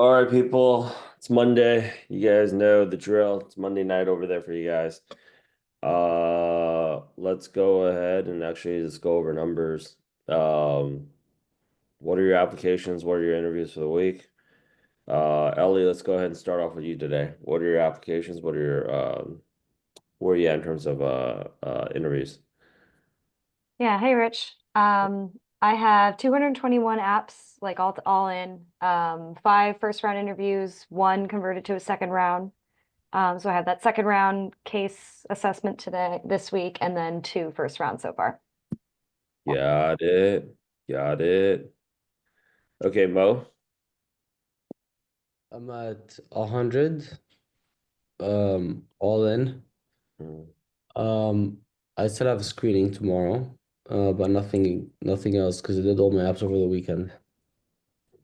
All right, people. It's Monday. You guys know the drill. It's Monday night over there for you guys. Let's go ahead and actually just go over numbers. What are your applications? What are your interviews for the week? Ellie, let's go ahead and start off with you today. What are your applications? What are your where are you at in terms of interviews? Yeah, hey Rich. I have 221 apps, like all in. Five first round interviews, one converted to a second round. So I have that second round case assessment this week, and then two first rounds so far. Got it. Got it. Okay, Mo. I'm at 100, all in. Mm, Um, I still have a screening tomorrow, but nothing else because I did all my apps over the weekend.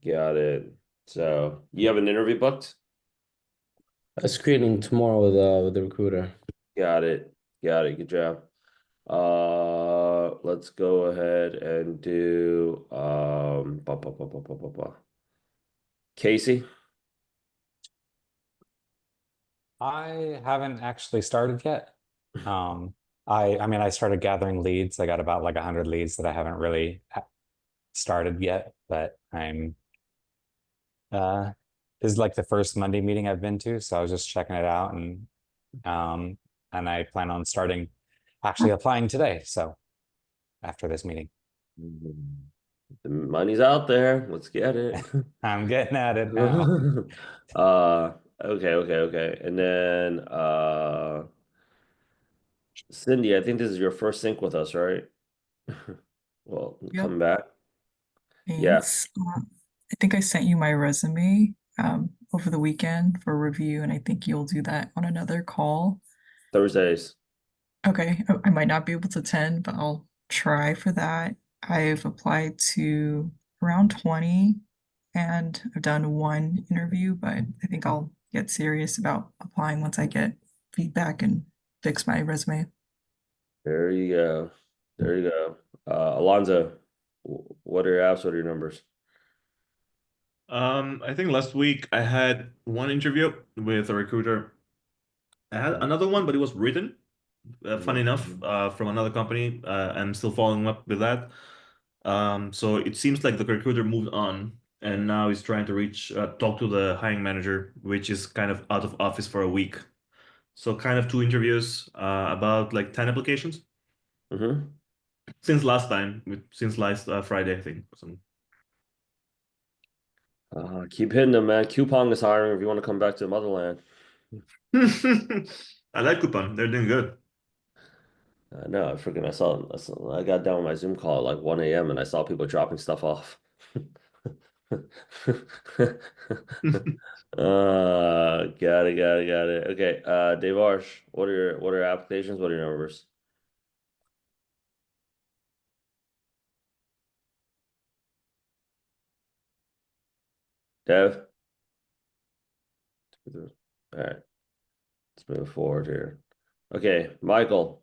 got it. So you have an interview booked? A screening tomorrow with the recruiter. Got it. Got it. Good job. Let's go ahead and do Casey. I haven't actually started yet. Um, I mean, I started gathering leads. I got about like 100 leads that I haven't really started yet, but uh, this is like the first Monday meeting I've been to, so I was just checking it out um, and I plan on starting actually applying today. So after this meeting, The money's out there. Let's get it. I'm getting at it now. Okay. And then Cindy, I think this is your first sync with us, right? Well, Yep, come back. Yeah, thanks. I think I sent you my resume over the weekend for review, and I think you'll do that on another call. Thursdays. Okay, I might not be able to attend, but I'll try for that. I've applied to around 20 and I've done one interview, but I think I'll get serious about applying once I get feedback and fix my resume. There you go. There you go. Alonzo, what are your apps? What are your numbers? I think last week I had one interview with a recruiter. I had another one, but it was written. Funny enough, from another company. I'm still following up with that. So it seems like the recruiter moved on, and now he's trying to talk to the hiring manager, which is kind of out of office for a week. So kind of two interviews, about like 10 applications Mm-hmm. since last time, since last Friday, I think. Keep hitting them, man. Coupon is hiring if you want to come back to the motherland. I like Coupon. They're doing good. No, I got done with my Zoom call at like 1 a.m. and I saw people dropping stuff off. Got it. Okay, Devarsh, what are your applications? What are your numbers? Dev? All right, let's move forward here. Okay, Michael.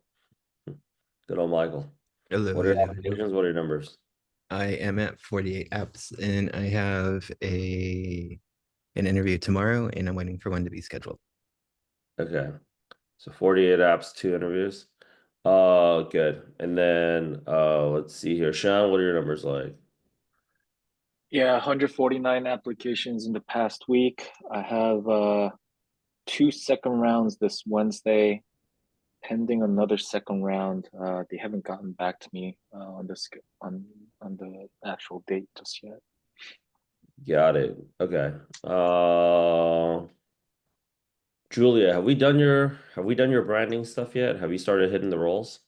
Good old Michael. Hello, What are your hello, hello. applications? What are your numbers? I am at 48 apps and I have an interview tomorrow and I'm waiting for one to be scheduled. Okay. So 48 apps, two interviews. Good. And then let's see here. Sean, what are your numbers like? Yeah, 149 applications in the past week. I have two second rounds this Wednesday, pending another second round. They haven't gotten back to me on the actual date just yet. Got it. Okay. Julia, have we done your branding stuff yet? Have you started hitting the roles?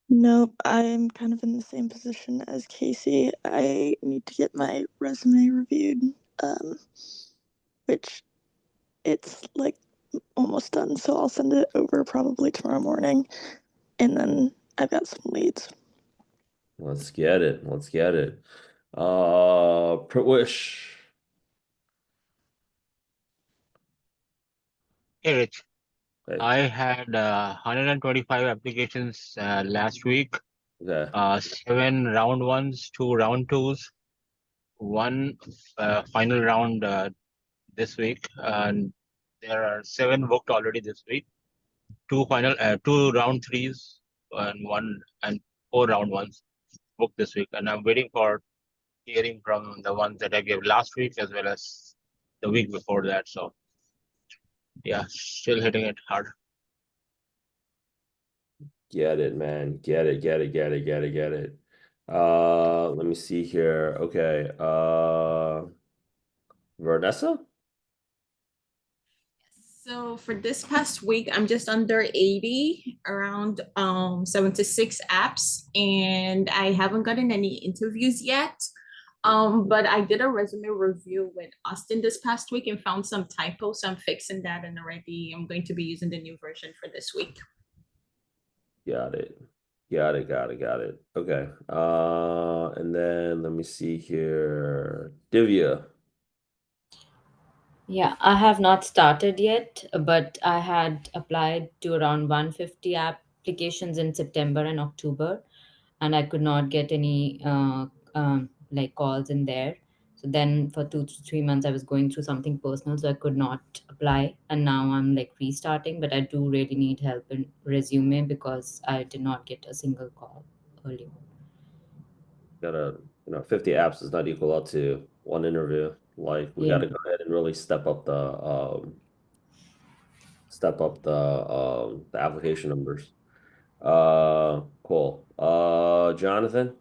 Nope, I'm kind of in the same position as Casey. I need to get my resume reviewed, um, which it's like almost done, so I'll send it over probably tomorrow morning, and then I've got some leads. Let's get it. Let's get it. Pritwish. Hey Rich, Hey, I had 125 applications last week, okay. seven round ones, two round twos. one final round this week, and there are 7 booked already this week. 2 round threes and 4 round ones booked this week, and I'm waiting for hearing from the ones that I gave last week as well as the week before that. So yeah, still hitting it hard. Get it, man. Get it, get it, get it, get it, get it. Let me see here. Okay. Vanessa? So for this past week, I'm just under 80, around 76 apps, and I haven't gotten any interviews yet. But I did a resume review with Austin this past week and found some typos. So I'm fixing that, and already I'm going to be using the new version for this week. Got it. Got it, got it, got it. Okay. And then let me see here. Divya. Yeah, I have not started yet, but I had applied to around 150 applications in September and October, and I could not get any like calls in there. So then for 2 to 3 months, I was going through something personal, so I could not apply. And now I'm like restarting, but I do really need help in resume because I did not get a single call earlier. Gotta, 50 apps does not equal out to one interview. Like we Yeah. gotta go ahead and really step up the application numbers. Cool. Jonathan?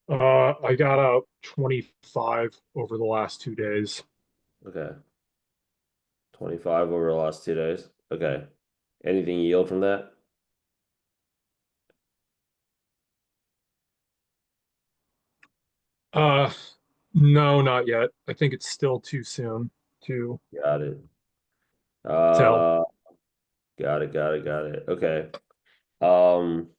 I got out 25 over the last 2 days. Okay. 25 over the last 2 days. Okay. Anything yield from that? Uh, no, not yet. I think it's still too soon to Got it. tell. Got it, got it, got it. Okay. Um,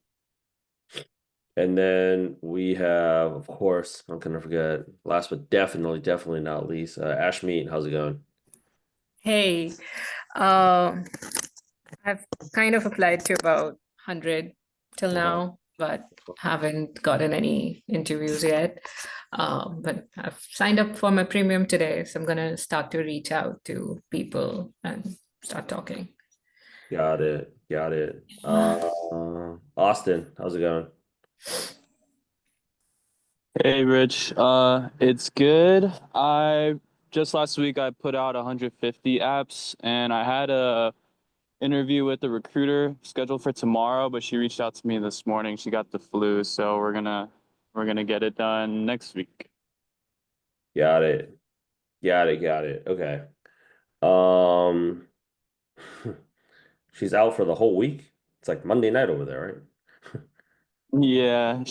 and then we have, of course, I'm gonna forget, last but definitely not least, Ashmeet, how's it going? Hey, um, I've kind of applied to about 100 till now, but haven't gotten any interviews yet. But I've signed up for my premium today, so I'm gonna start to reach out to people and start talking. Got it, got it. Austin, how's it going? Hey Rich, it's good. I just last week I put out 150 apps and I had a interview with the recruiter scheduled for tomorrow, but she reached out to me this morning. She got the flu, so we're gonna get it done next week. Got it. Got it, got it. Okay. Um, she's out for the whole week. It's like Monday night over there, right? Yeah.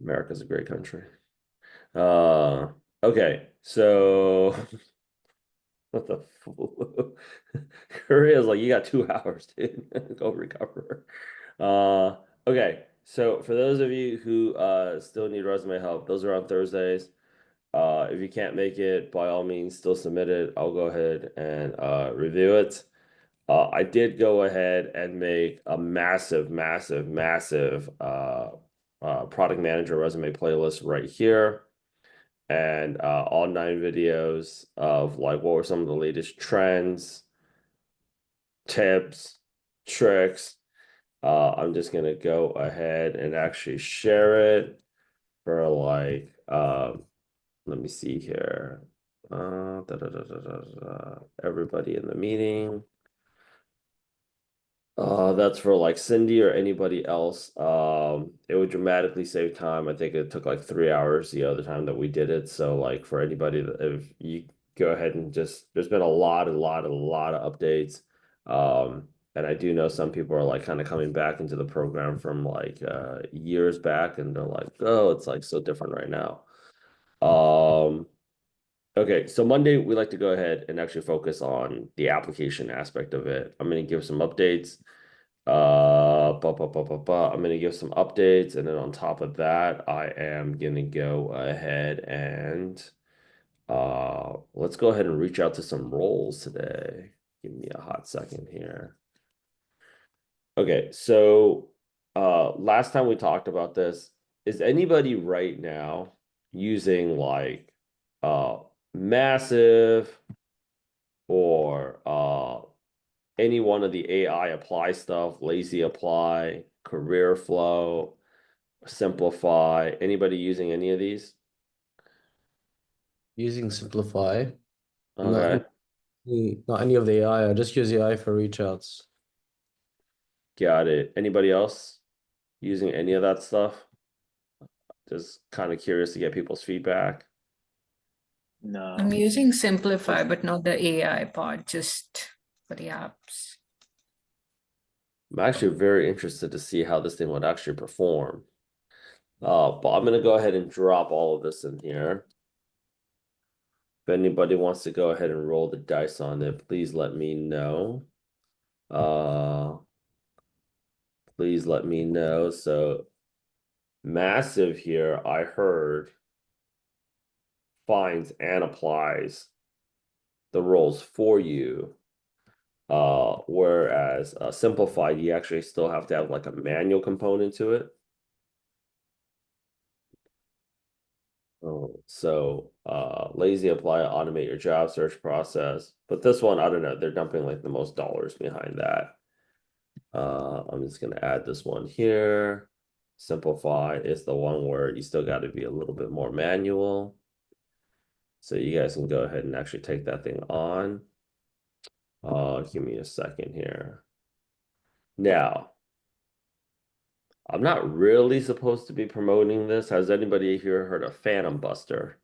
America's a great country. Okay, so what the flu? Korea's like, you got 2 hours, dude. Go recover. Okay, so for those of you who still need resume help, those are on Thursdays. If you can't make it, by all means, still submit it. I'll go ahead and review it. I did go ahead and make a massive product manager resume playlist right here. And all 9 videos of like what were some of the latest trends, tips, tricks. I'm just gonna go ahead and actually share it for like let me see here. Everybody in the meeting. That's for like Cindy or anybody else. It would dramatically save time. I think it took like 3 hours the other time that we did it. So like for anybody that if you go ahead and just there's been a lot of updates. And I do know some people are like kind of coming back into the program from like years back and they're like, oh, it's like so different right now. Okay, so Monday we like to go ahead and actually focus on the application aspect of it. I'm going to give some updates. I'm going to give some updates, and then on top of that, I am going to go ahead and let's go ahead and reach out to some roles today. Give me a hot second here. Okay, so last time we talked about this, is anybody right now using like massive or any one of the AI apply stuff, lazy apply, career flow, simplify? Anybody using any of these? Using Simplify. Okay, Not any of the AI. I just use AI for reach outs. got it. Anybody else using any of that stuff? Just kind of curious to get people's feedback. No. I'm using Simplify, but not the AI part, just for the apps. I'm actually very interested to see how this thing would actually perform. But I'm gonna go ahead and drop all of this in here. If anybody wants to go ahead and roll the dice on it, please let me know. Please let me know. So massive here, I heard, finds and applies the roles for you. Whereas simplified, you actually still have to have like a manual component to it. So lazy apply, automate your job search process. But this one, I don't know, they're dumping like the most dollars behind that. I'm just gonna add this one here. Simplify is the one where you still got to be a little bit more manual. So you guys can go ahead and actually take that thing on. Give me a second here. Now, I'm not really supposed to be promoting this. Has anybody here heard of Phantom Buster?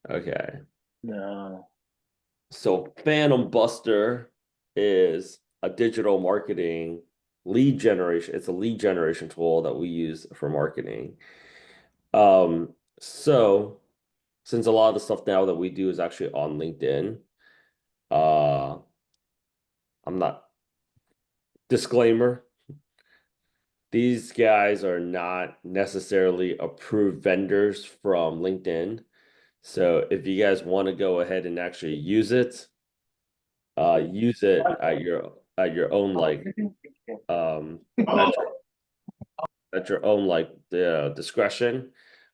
Okay. No. So Phantom Buster is a digital marketing lead generation. It's a lead generation tool that we use for marketing. So since a lot of the stuff now that we do is actually on LinkedIn, I'm not disclaimer. These guys are not necessarily approved vendors from LinkedIn. So if you guys want to go ahead and actually use it at your own like at your own like discretion.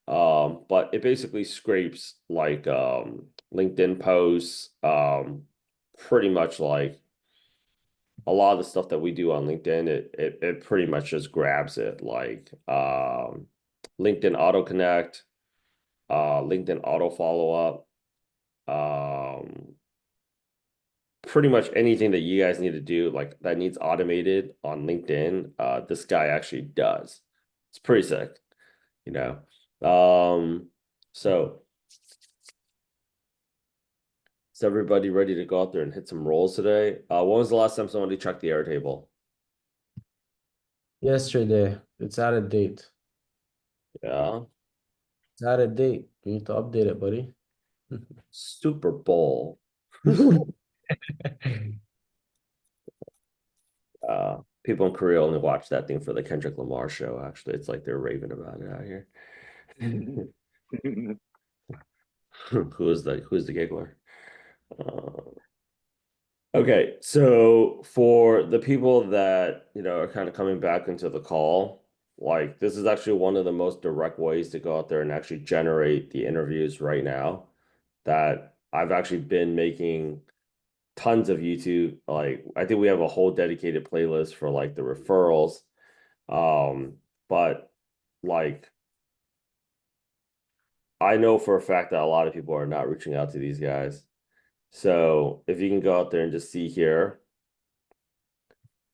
But it basically scrapes like LinkedIn posts, pretty much like a lot of the stuff that we do on LinkedIn, it pretty much just grabs it, like LinkedIn Auto Connect, LinkedIn Auto Follow Up, pretty much anything that you guys need to do, like that needs automated on LinkedIn, this guy actually does. It's pretty sick, you know. So is everybody ready to go out there and hit some rolls today? When was the last time somebody checked the Airtable? Yesterday. It's out of date. Yeah. It's out of date. You need to update it, buddy. Super Bowl. People in Korea only watch that thing for the Kendrick Lamar show. Actually, it's like they're raving about it out here. Who's the giggler? Okay, so for the people that are kind of coming back into the call, like this is actually one of the most direct ways to go out there and actually generate the interviews right now. That I've actually been making tons of YouTube. Like I think we have a whole dedicated playlist for like the referrals. But like I know for a fact that a lot of people are not reaching out to these guys. So if you can go out there and just see here,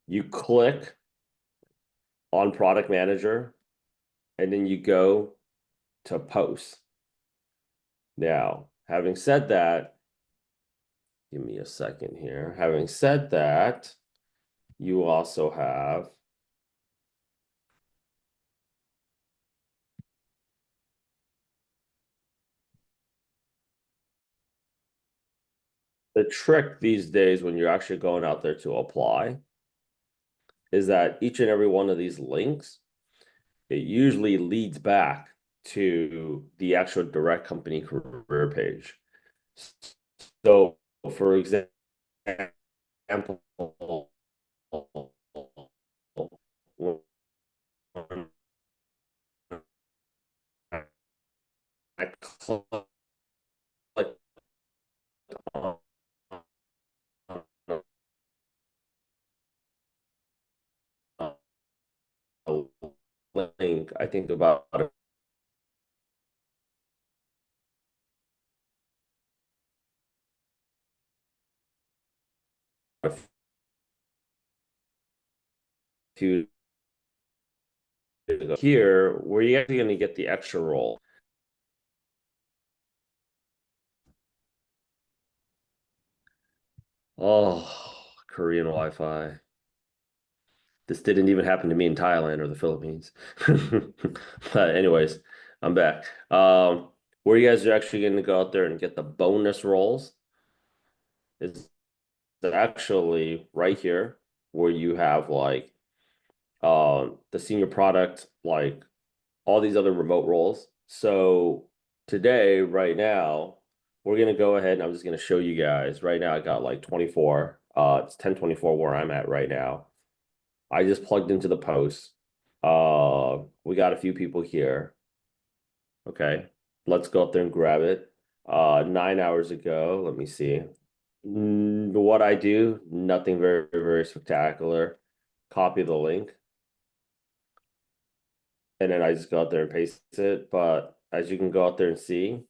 you click on product manager and then you go to post. Now, having said that, give me a second here. Having said that, you also have the trick these days when you're actually going out there to apply is that each and every one of these links, it usually leads back to the actual direct company career page. So, for example, link, I think about a few here, where you actually going to get the extra role. Oh, Korean Wi-Fi. This didn't even happen to me in Thailand or the Philippines. But anyways, I'm back. Where you guys are actually going to go out there and get the bonus roles is actually right here where you have like the senior product, like all these other remote roles. So today, right now, we're gonna go ahead and I'm just gonna show you guys. Right now, I got like 24. It's 10:24 where I'm at right now. I just plugged into the post. We got a few people here. Okay, let's go up there and grab it. 9 hours ago, let me see. What I do, nothing very, very spectacular. Copy the link. And then I just go out there and paste it. But as you can go out there and see,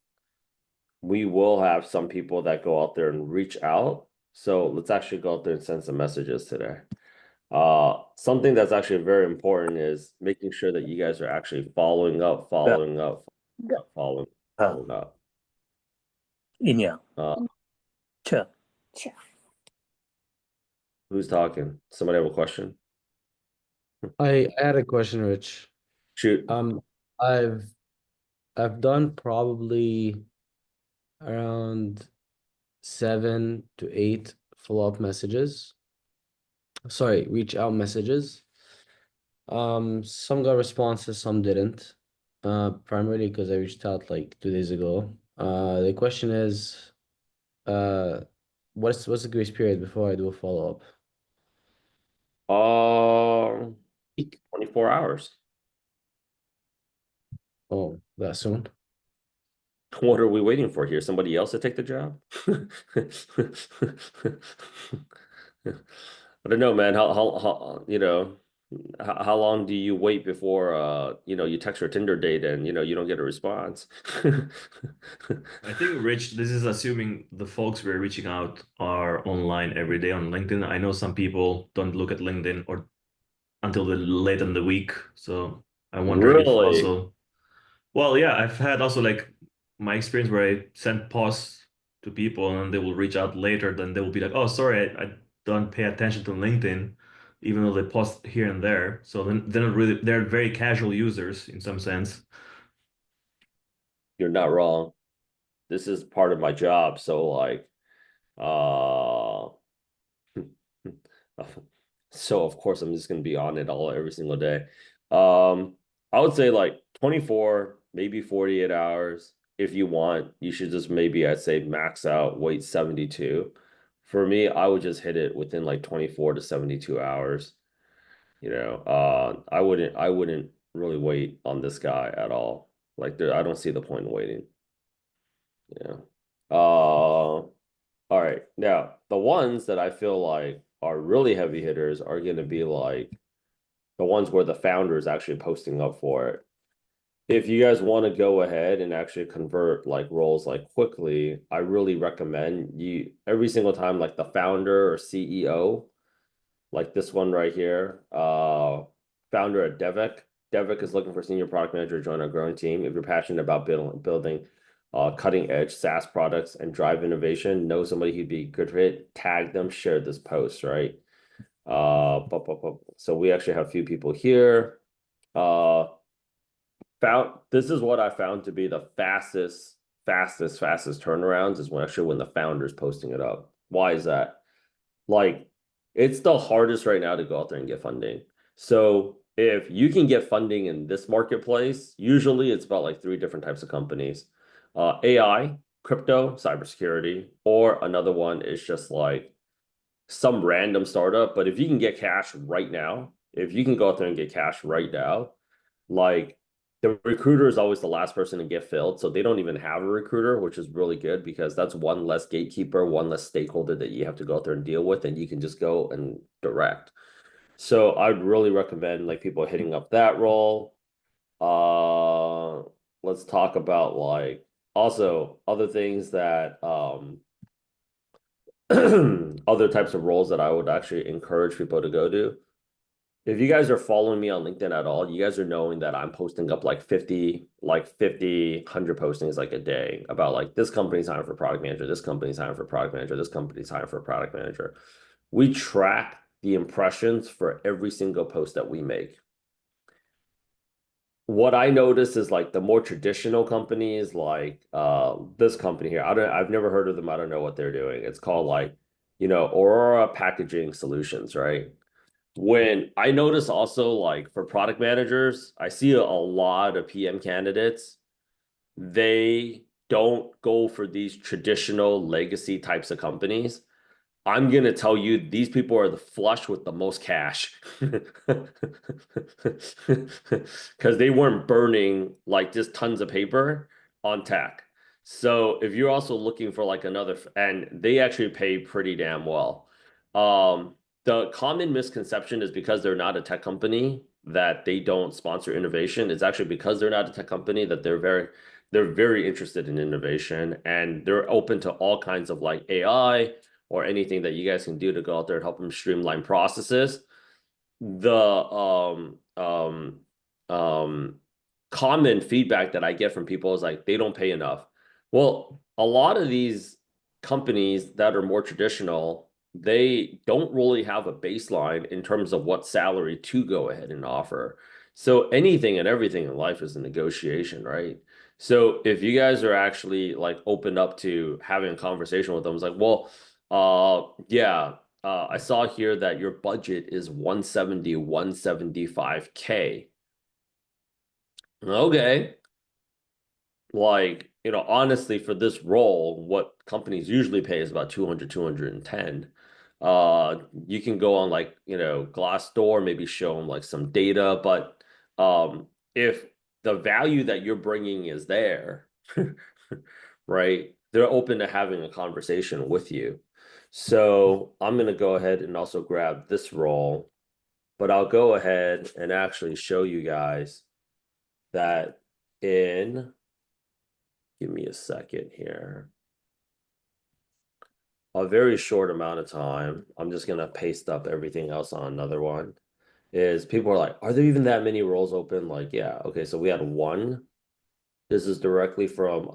we will have some people that go out there and reach out. So let's actually go out there and send some messages today. Something that's actually very important is making sure that you guys are actually following up. Inya. Sure. Who's talking? Somebody have a question? I had a question, Rich. Shoot. I've done probably around 7 to 8 follow-up messages. Sorry, reach out messages. Some got responses, some didn't. Primarily because I reached out like 2 days ago. The question is, what's the grace period before I do a follow-up? 24 hours. Oh, that soon? What are we waiting for here? Somebody else to take the job? I don't know, man. How how long do you wait before you text your Tinder date and you don't get a response? I think, Rich, this is assuming the folks we're reaching out are online every day on LinkedIn. I know some people don't look at LinkedIn or until the late in the week. So I wonder if Really? also, well, yeah, I've had also like my experience where I send posts to people and they will reach out later, then they will be like, oh, sorry, I don't pay attention to LinkedIn, even though they post here and there. So then they're very casual users in some sense. You're not wrong. This is part of my job, so like uh so of course I'm just gonna be on it all every single day. I would say like 24, maybe 48 hours. If you want, you should just maybe I'd say max out, wait 72. For me, I would just hit it within like 24 to 72 hours. I wouldn't really wait on this guy at all. Like I don't see the point in waiting. Yeah. All right. Now, the ones that I feel like are really heavy hitters are going to be like the ones where the founder is actually posting up for it. If you guys want to go ahead and actually convert like roles like quickly, I really recommend you every single time like the founder or CEO, like this one right here, founder at Devik. Devik is looking for senior product manager to join our growing team. If you're passionate about building cutting edge SaaS products and drive innovation, know somebody who'd be good fit, tag them, share this post, right? So we actually have a few people here. This is what I found to be the fastest turnarounds is when the founder's posting it up. Why is that? Like, it's the hardest right now to go out there and get funding. So if you can get funding in this marketplace, usually it's about like 3 different types of companies. AI, crypto, cybersecurity, or another one is just like some random startup. But if you can get cash right now, if you can go out there and get cash right now, like the recruiter is always the last person to get filled. So they don't even have a recruiter, which is really good because that's one less gatekeeper, one less stakeholder that you have to go out there and deal with, and you can just go and direct. So I'd really recommend like people hitting up that role. Let's talk about like also other things that other types of roles that I would actually encourage people to go do. If you guys are following me on LinkedIn at all, you guys are knowing that I'm posting up like 50, 100 postings like a day about like this company's hiring for product manager, this company's hiring for product manager, this company's hiring for product manager. We track the impressions for every single post that we make. What I notice is like the more traditional companies, like this company here, I've never heard of them. I don't know what they're doing. It's called like, Aurora Packaging Solutions, right? When I notice also like for product managers, I see a lot of PM candidates. They don't go for these traditional legacy types of companies. I'm gonna tell you, these people are the flush with the most cash because they weren't burning like just tons of paper on tech. So if you're also looking for like another, and they actually pay pretty damn well. The common misconception is because they're not a tech company that they don't sponsor innovation. It's actually because they're not a tech company that they're very interested in innovation, and they're open to all kinds of like AI or anything that you guys can do to go out there and help them streamline processes. The common feedback that I get from people is like they don't pay enough. Well, a lot of these companies that are more traditional, they don't really have a baseline in terms of what salary to go ahead and offer. So anything and everything in life is a negotiation, right? So if you guys are actually like open up to having a conversation with them, it's like, well, yeah, I saw here that your budget is 170, 175K. Okay. Like, honestly, for this role, what companies usually pay is about 200, 210. You can go on like, Glassdoor, maybe show them like some data, but if the value that you're bringing is there, right, they're open to having a conversation with you. So I'm going to go ahead and also grab this role, but I'll go ahead and actually show you guys that in, give me a second here, a very short amount of time, I'm just going to paste up everything else on another one, is people are like, are there even that many roles open? Like, yeah. Okay, so we had one. This is directly from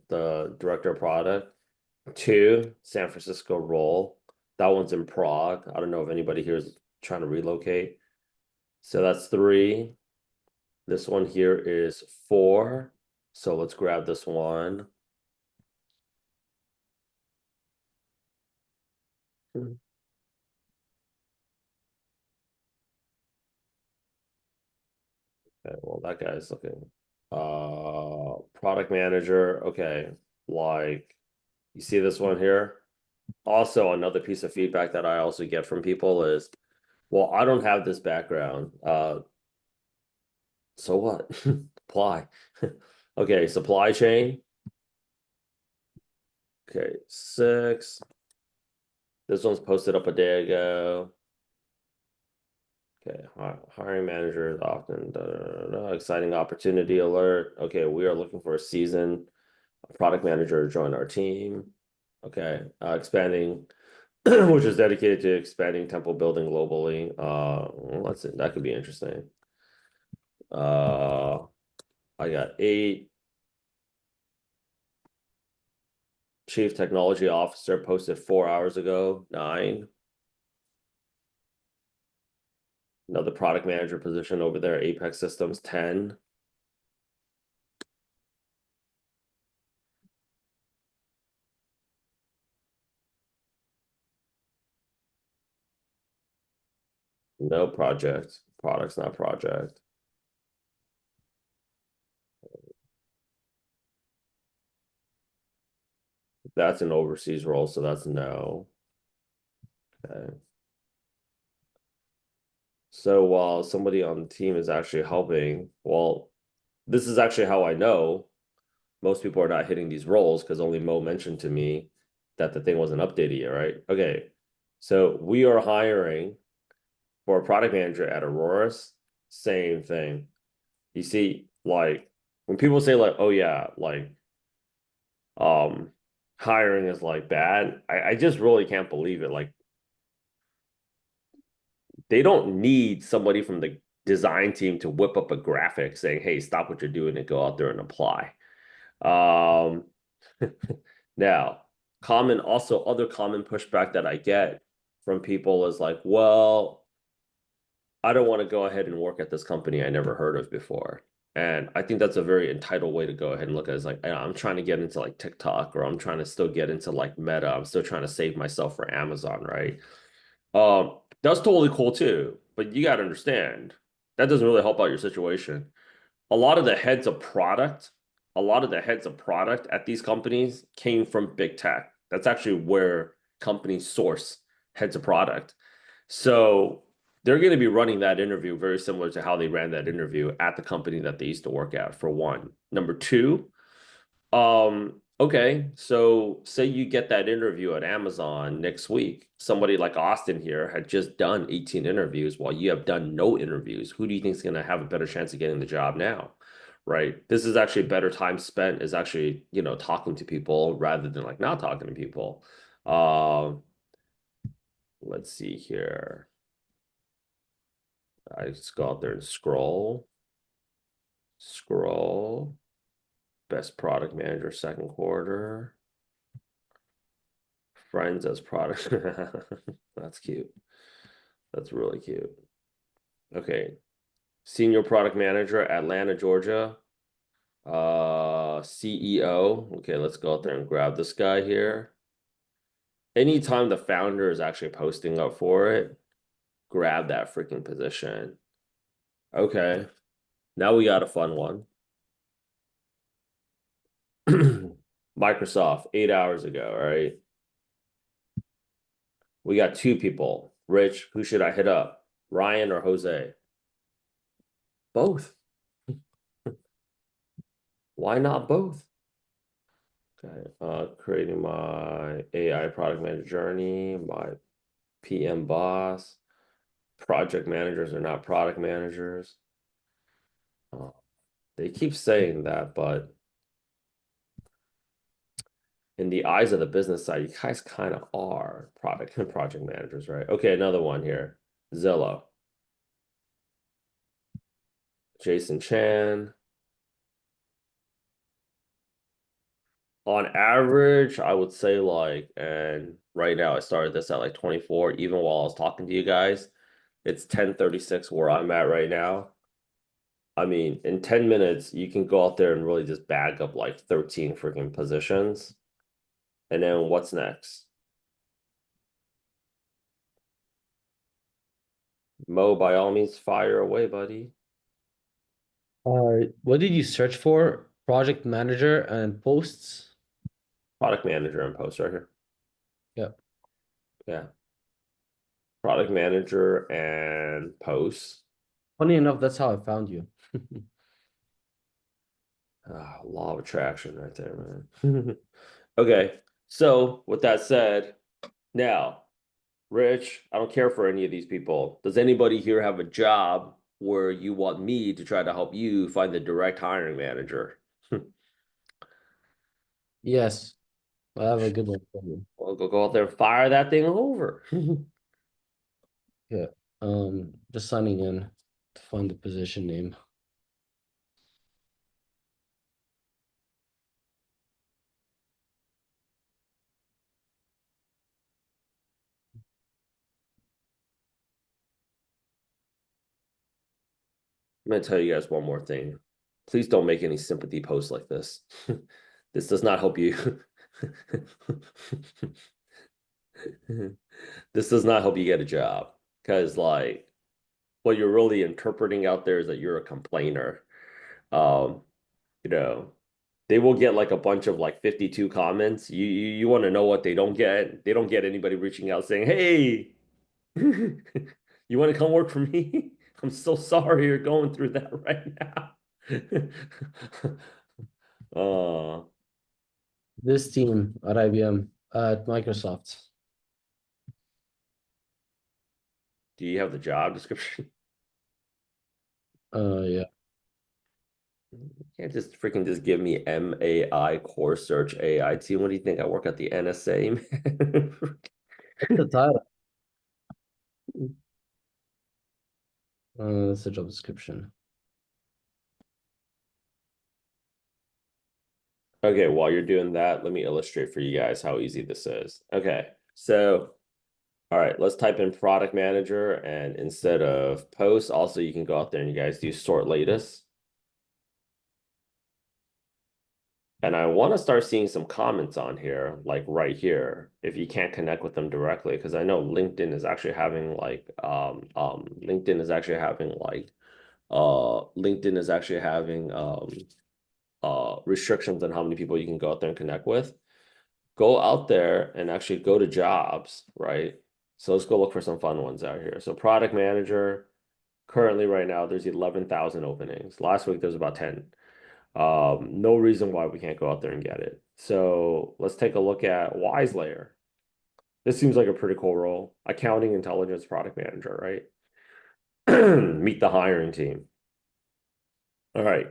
the director of product. Two, San Francisco role. That one's in Prague. I don't know if anybody here is trying to relocate. So that's three. This one here is four. So let's grab this one. Okay, well, that guy's looking. Product manager. Okay, like you see this one here. Also, another piece of feedback that I also get from people is, well, I don't have this background. So what? Apply. Okay, supply chain. Okay, 6. This one's posted up a day ago. Okay, hiring manager is often exciting opportunity alert. Okay, we are looking for a seasoned product manager to join our team. Okay, expanding, which is dedicated to expanding temple building globally. Well, that's it. That could be interesting. I got 8. Chief Technology Officer posted 4 hours ago. 9. Another product manager position over there, Apex Systems, 10. No project. Product's not project. That's an overseas role, so that's no. Okay. So while somebody on the team is actually helping, well, this is actually how I know most people are not hitting these roles because only Mo mentioned to me that the thing wasn't updated yet, right? Okay. So we are hiring for a product manager at Aurora's. Same thing. You see, like when people say like, oh yeah, like hiring is like bad, I just really can't believe it. Like they don't need somebody from the design team to whip up a graphic saying, hey, stop what you're doing and go out there and apply. Um now, other common pushback that I get from people is like, well, I don't want to go ahead and work at this company I never heard of before. And I think that's a very entitled way to go ahead and look at it. It's like, I'm trying to get into like TikTok, or I'm trying to still get into like Meta. I'm still trying to save myself for Amazon, right? That's totally cool too. But you got to understand, that doesn't really help out your situation. A lot of the heads of product, a lot of the heads of product at these companies came from big tech. That's actually where companies source heads of product. So they're going to be running that interview very similar to how they ran that interview at the company that they used to work at, for one. Number two, okay, so say you get that interview at Amazon next week. Somebody like Austin here had just done 18 interviews while you have done no interviews. Who do you think is going to have a better chance of getting the job now? Right? This is actually better time spent is actually, talking to people rather than like not talking to people. Let's see here. I just go out there and scroll. Best product manager, second quarter. Friends as product. That's cute. That's really cute. Okay. Senior product manager, Atlanta, Georgia. CEO. Okay, let's go out there and grab this guy here. Anytime the founder is actually posting up for it, grab that freaking position. Okay. Now we got a fun one. Microsoft 8 hours ago, right? We got two people. Rich, who should I hit up? Ryan or Jose? Both. Why not both? Okay, creating my AI product manager journey, my PM boss. Project managers are not product managers. They keep saying that, but in the eyes of the business side, you guys kind of are product and project managers, right? Okay, another one here. Zillow. Jason Chan. On average, I would say like, and right now I started this at like 24, even while I was talking to you guys, it's 10:36 where I'm at right now. I mean, in 10 minutes, you can go out there and really just bag up like 13 freaking positions. And then what's next? Mo, by all means, fire away, buddy. What did you search for? Project manager and posts? Product manager and post right here. Yep. Yeah. Product manager and posts. Funny enough, that's how I found you. Law of attraction right there, man. Okay, so with that said, now, Rich, I don't care for any of these people. Does anybody here have a job where you want me to try to help you find the direct hiring manager? Yes, I have a good one for you. Well, go out there and fire that thing over. Yeah. Just signing in to find the position name. I'm gonna tell you guys one more thing. Please don't make any sympathy posts like this. This does not help you. This does not help you get a job, because like what you're really interpreting out there is that you're a complainer. Um, you know, they will get like a bunch of like 52 comments. You want to know what they don't get? They don't get anybody reaching out saying, "Hey, you want to come work for me? I'm so sorry you're going through that right now." This team at IBM, at Microsoft. Do you have the job description? Yeah. You can't just freaking just give me MAI core search AI team. What do you think? I work at the NSA, man. What's the title? That's the job description. Okay, while you're doing that, let me illustrate for you guys how easy this is. Okay, so all right, let's type in product manager, and instead of post, also you can go out there and you guys do sort latest. And I want to start seeing some comments on here, like right here, if you can't connect with them directly, because I know LinkedIn is actually having like LinkedIn is actually having like LinkedIn is actually having restrictions on how many people you can go out there and connect with. Go out there and actually go to jobs, right? So let's go look for some fun ones out here. So product manager, currently right now there's 11,000 openings. Last week there's about 10. No reason why we can't go out there and get it. So let's take a look at Wise Layer. This seems like a pretty cool role. Accounting intelligence product manager, right? Meet the hiring team. All right.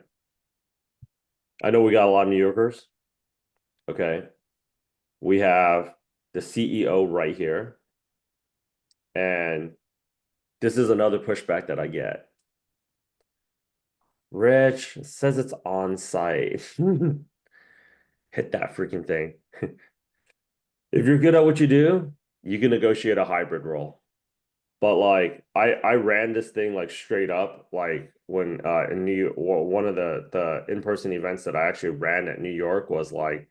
I know we got a lot of New Yorkers. Okay. We have the CEO right here. And this is another pushback that I get. Rich, it says it's on site. Hit that freaking thing. If you're good at what you do, you can negotiate a hybrid role. But like I ran this thing like straight up, like when in New York, one of the in-person events that I actually ran at New York was like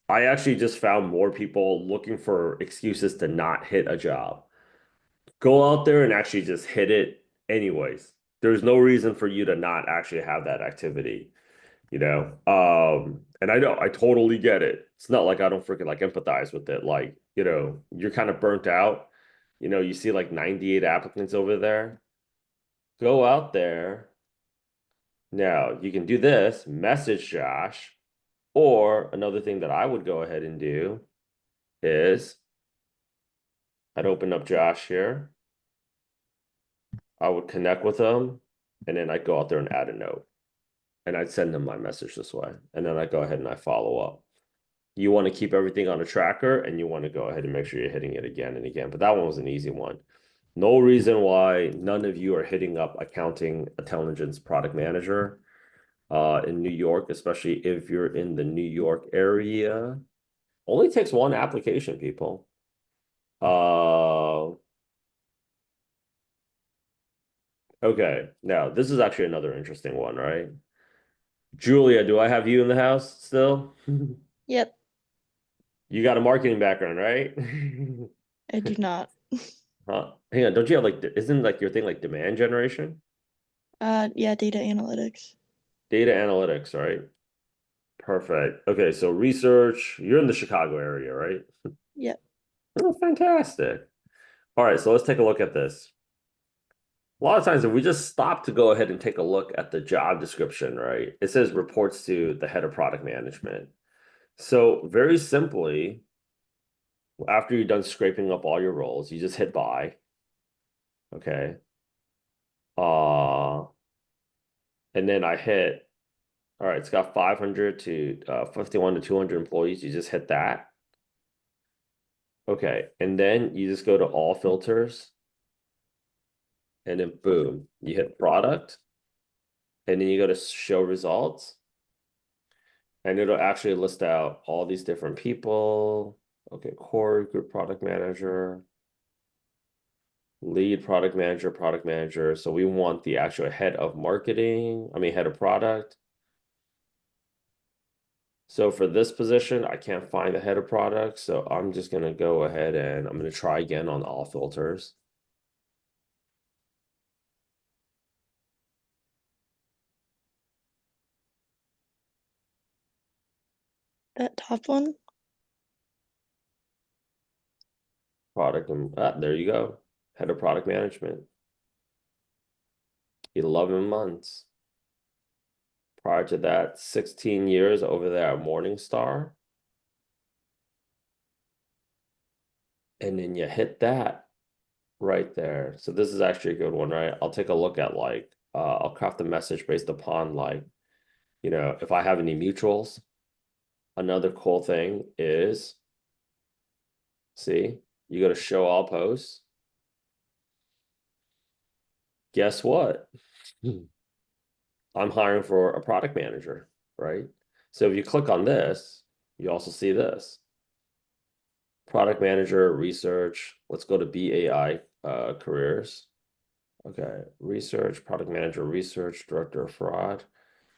I actually just found more people looking for excuses to not hit a job. Go out there and actually just hit it anyways. There's no reason for you to not actually have that activity, you know. And I know I totally get it. It's not like I don't freaking like empathize with it. Like, you know, you're kind of burnt out. You know, you see like 98 applicants over there. Go out there. Now, you can do this, message Josh, or another thing that I would go ahead and do is I'd open up Josh here. I would connect with him, and then I'd go out there and add a note. And I'd send him my message this way. And then I go ahead and I follow up. You want to keep everything on a tracker, and you want to go ahead and make sure you're hitting it again and again. But that one was an easy one. No reason why none of you are hitting up accounting intelligence product manager in New York, especially if you're in the New York area. Only takes one application, people. Okay, now this is actually another interesting one, right? Julia, do I have you in the house still? Yep, You got a marketing background, right? I do not. Huh? Hang on, don't you have like, isn't like your thing like demand generation? Yeah, data analytics. Data analytics, right? Perfect. Okay, so research, you're in the Chicago area, right? Yep. Oh, fantastic. All right, so let's take a look at this. A lot of times, if we just stop to go ahead and take a look at the job description, right? It says reports to the head of product management. So very simply, after you're done scraping up all your roles, you just hit buy. Okay. And then I hit, all right, it's got 500 to 51 to 200 employees. You just hit that. Okay. And then you just go to all filters. And then boom, you hit product. And then you go to show results. And it'll actually list out all these different people. Okay, core group product manager, lead product manager, product manager. So we want the actual head of marketing, head of product. So for this position, I can't find the head of product. So I'm just going to go ahead and I'm going to try again on all filters. That top one? Product, and there you go. Head of product management. 11 months. Prior to that, 16 years over there at Morningstar. And then you hit that right there. So this is actually a good one, right? I'll take a look at like, I'll craft a message based upon like You know, if I have any mutuals, another cool thing is, see, you go to show all posts. Guess what? I'm hiring for a product manager, right? So if you click on this, you also see this. Product manager, research. Let's go to BAI careers. Okay, research, product manager, research, director of fraud.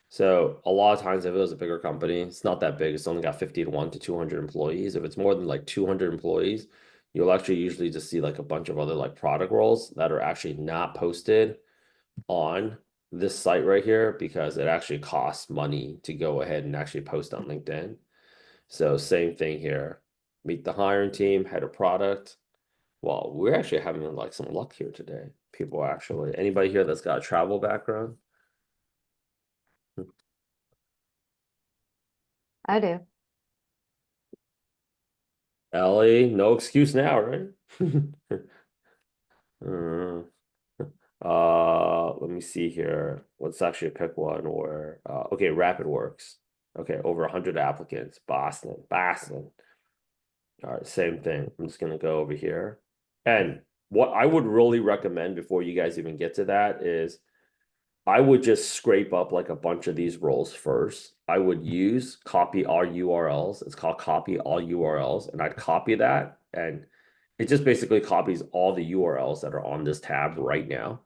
So a lot of times if it was a bigger company, it's not that big. It's only got 50 to 1 to 200 employees. If it's more than like 200 employees, you'll actually usually just see like a bunch of other like product roles that are actually not posted on this site right here because it actually costs money to go ahead and actually post on LinkedIn. So same thing here. Meet the hiring team, head of product. Well, we're actually having like some luck here today. People actually, anybody here that's got a travel background? I do. Ellie, no excuse now, right? Let me see here. Let's actually pick one where, okay, Rapid Works. Okay, over 100 applicants. Boston. All right, same thing. I'm just gonna go over here. And what I would really recommend before you guys even get to that is I would just scrape up like a bunch of these roles first. I would use copy all URLs. It's called copy all URLs. And I'd copy that. And it just basically copies all the URLs that are on this tab right now.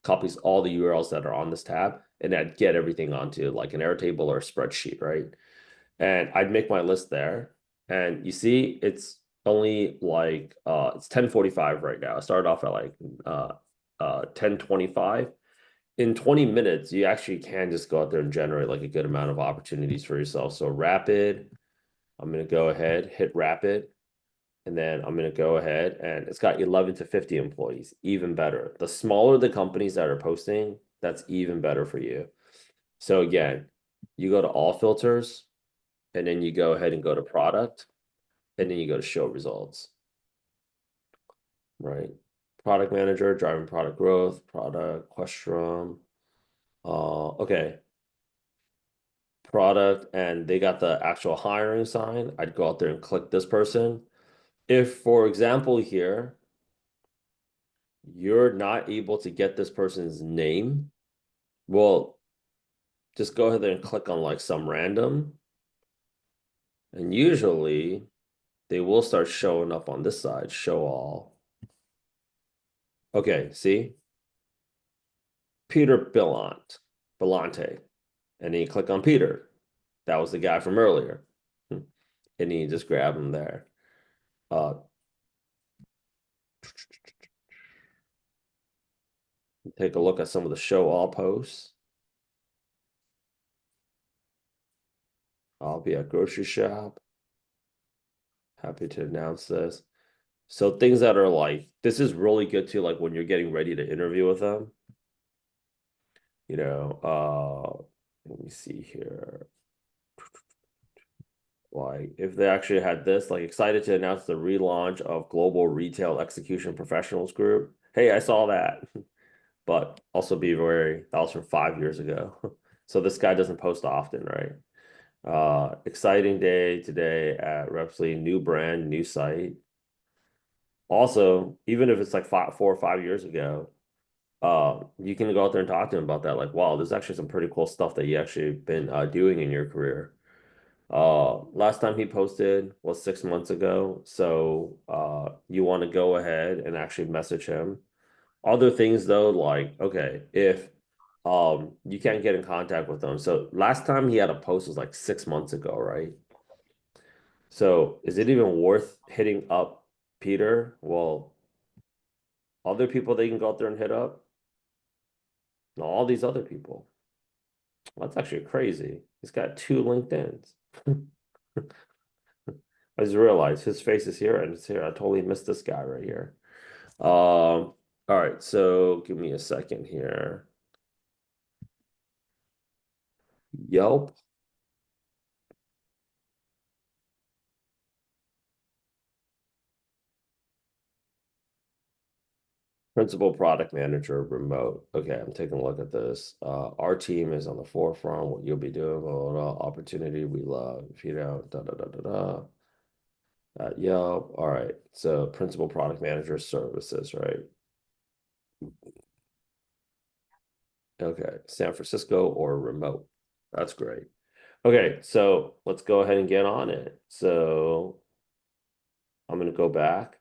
Copies all the URLs that are on this tab. And I'd get everything onto like an Airtable or a spreadsheet, right? And I'd make my list there. And you see, it's only like it's 10:45 right now. I started off at like 10:25. In 20 minutes, you actually can just go out there and generate like a good amount of opportunities for yourself. So rapid, I'm gonna go ahead, hit rapid, and then I'm gonna go ahead and it's got 11 to 50 employees, even better. The smaller the companies that are posting, that's even better for you. So again, you go to all filters, and then you go ahead and go to product, and then you go to show results, right? Product manager, driving product growth, product, question. Okay. Product, and they got the actual hiring sign. I'd go out there and click this person. If, for example, here, you're not able to get this person's name, well, just go ahead and click on like some random. And usually they will start showing up on this side, show all. Okay, see? Peter Bellante. And then you click on Peter. That was the guy from earlier. And then you just grab him there. Take a look at some of the show all posts. I'll be at grocery shop. Happy to announce this. So things that are like, this is really good too, like when you're getting ready to interview with them. You know, let me see here. Like if they actually had this, like excited to announce the relaunch of Global Retail Execution Professionals Group. Hey, I saw that. But also be wary, that was from 5 years ago. So this guy doesn't post often, right? Exciting day today at Repsly, new brand, new site. Also, even if it's like 4 or 5 years ago, you can go out there and talk to him about that. Like, wow, there's actually some pretty cool stuff that you actually been doing in your career. Last time he posted was 6 months ago. So you want to go ahead and actually message him. Other things though, like, okay, if you can't get in contact with them. So last time he had a post was like 6 months ago, right? So is it even worth hitting up Peter? Well, other people they can go out there and hit up. No, all these other people. That's actually crazy. He's got 2 LinkedIns. I just realized his face is here and it's here. I totally missed this guy right here. All right, so give me a second here. Yelp. Principal product manager, remote. Okay, I'm taking a look at this. Our team is on the forefront. What you'll be doing, blah, blah, blah, opportunity we love. If you don't, da da da da da. Yelp. All right. So principal product manager services, right? Okay, San Francisco or remote. That's great. Okay, so let's go ahead and get on it. So I'm going to go back.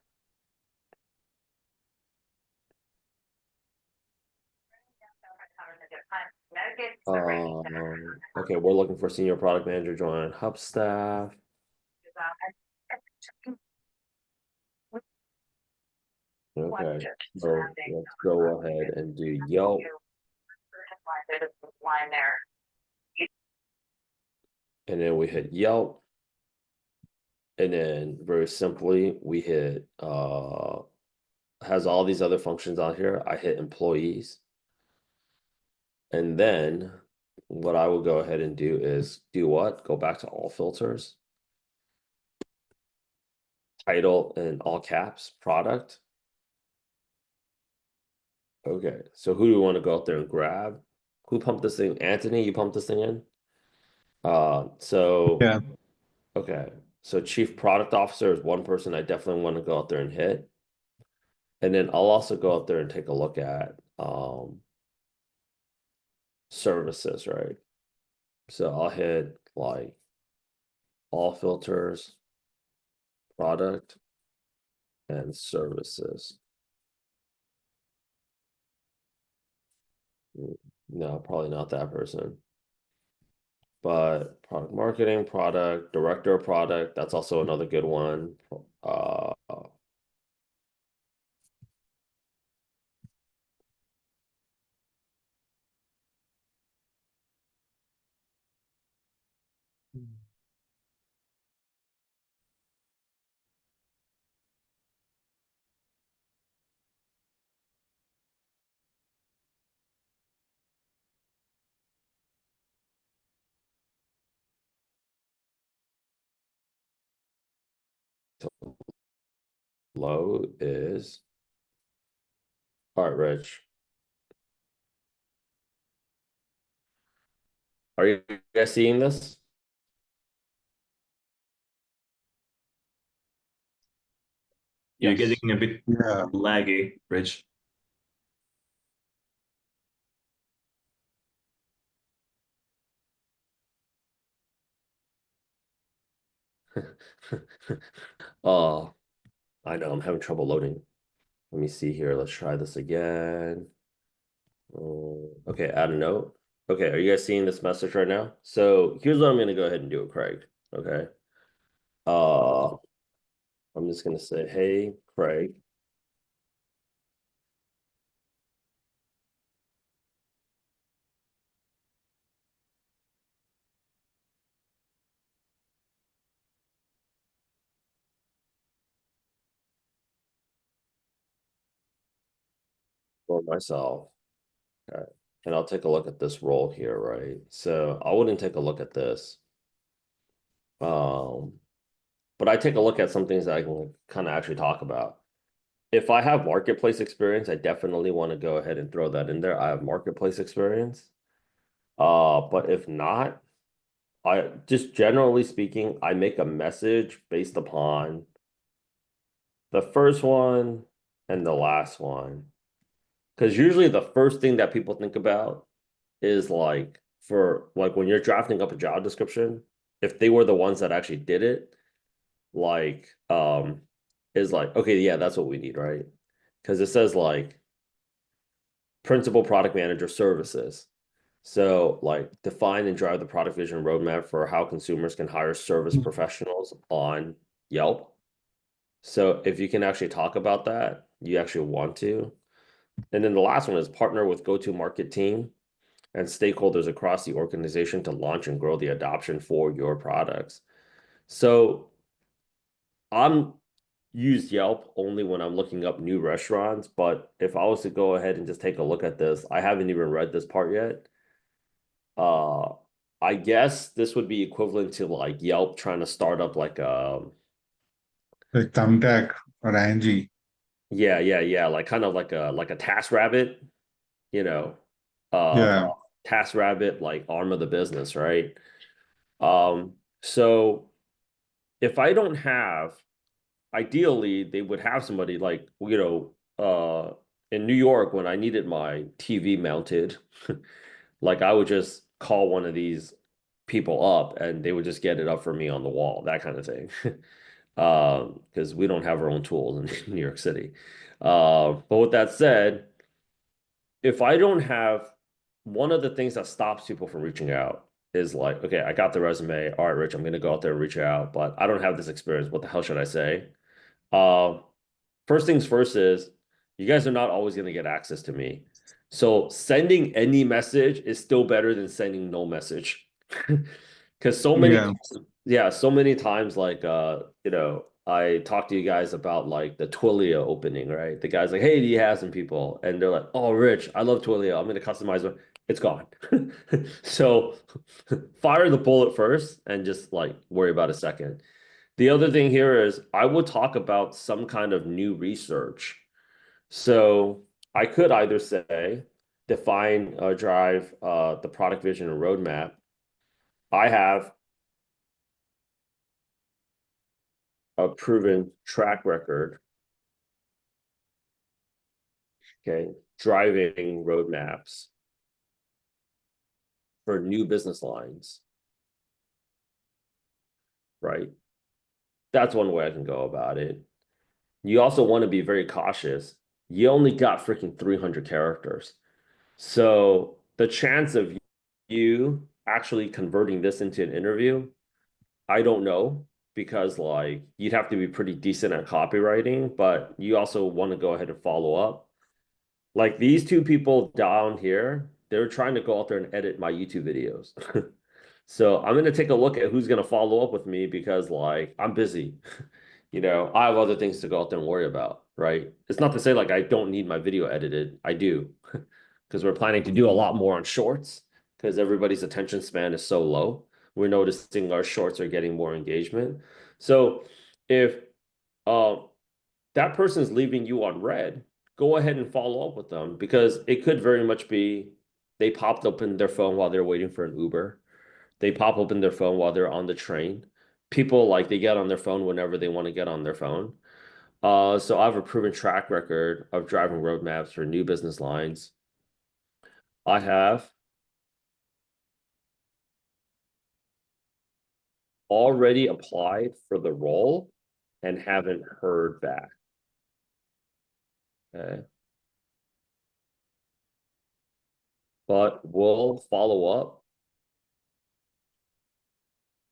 Okay, we're looking for senior product manager join hub staff. Okay, so let's go ahead and do Yelp. And then we hit Yelp. And then very simply, we hit has all these other functions on here. I hit employees. And then what I will go ahead and do is do what? Go back to all filters. Title in all caps, product. Okay, so who do we want to go out there and grab? Who pumped this thing? Anthony, you pumped this thing in? So Yeah. okay, so chief product officer is one person I definitely want to go out there and hit. And then I'll also go out there and take a look at services, right? So I'll hit like all filters, product, and services. No, probably not that person. But product marketing, product, director of product, that's also another good one. Low is all right, Rich. Are you guys seeing this? You're Yes. getting a bit laggy, Rich. Oh, I know I'm having trouble loading. Let me see here. Let's try this again. Okay, add a note. Okay, are you guys seeing this message right now? So here's what I'm gonna go ahead and do, Craig. Okay. I'm just gonna say, hey, Craig. For myself. Okay. And I'll take a look at this role here, right? So I wouldn't take a look at this. But I take a look at some things that I can kind of actually talk about. If I have marketplace experience, I definitely want to go ahead and throw that in there. I have marketplace experience. But if not, I just generally speaking, I make a message based upon the first one and the last one. Because usually the first thing that people think about is like for like when you're drafting up a job description, if they were the ones that actually did it, like is like, okay, yeah, that's what we need, right? Because it says like principal product manager services. So like define and drive the product vision roadmap for how consumers can hire service professionals on Yelp. So if you can actually talk about that, you actually want to. And then the last one is partner with go-to-market team and stakeholders across the organization to launch and grow the adoption for your products. So I'm use Yelp only when I'm looking up new restaurants, but if I was to go ahead and just take a look at this, I haven't even read this part yet. I guess this would be equivalent to like Yelp trying to start up like Like Thumbtack or Angie. Yeah. Like kind of like a task rabbit, you know, uh Yeah. task rabbit like arm of the business, right? So if I don't have, ideally they would have somebody like, in New York when I needed my TV mounted, like I would just call one of these people up and they would just get it up for me on the wall, that kind of thing. Because we don't have our own tools in New York City. But with that said, if I don't have, one of the things that stops people from reaching out is like, okay, I got the resume. All right, Rich, I'm gonna go out there and reach out, but I don't have this experience. What the hell should I say? Uh, First things first is you guys are not always gonna get access to me. So sending any message is still better than sending no message. Because so many, Yeah. yeah, so many times, like, I talk to you guys about like the Twilio opening, right? The guy's like, hey, do you have some people? And they're like, oh, Rich, I love Twilio. I'm going to customize it. It's gone. So fire the bullet first and just like worry about a second. The other thing here is I would talk about some kind of new research. So I could either say, define, drive, the product vision and roadmap. I have a proven track record, okay, driving roadmaps for new business lines, right? That's one way I can go about it. You also want to be very cautious. You only got freaking 300 characters. So the chance of you actually converting this into an interview, I don't know, because like you'd have to be pretty decent at copywriting, but you also want to go ahead and follow up. Like these two people down here, they're trying to go out there and edit my YouTube videos. So I'm gonna take a look at who's gonna follow up with me because like I'm busy. I have other things to go out there and worry about, right? It's not to say like I don't need my video edited. I do. Because we're planning to do a lot more on shorts because everybody's attention span is so low. We're noticing our shorts are getting more engagement. So if uh, that person's leaving you on red, go ahead and follow up with them because it could very much be they popped open their phone while they're waiting for an Uber. They pop open their phone while they're on the train. People like they get on their phone whenever they want to get on their phone. So I have a proven track record of driving roadmaps for new business lines. I have already applied for the role and haven't heard back. Okay. But we'll follow up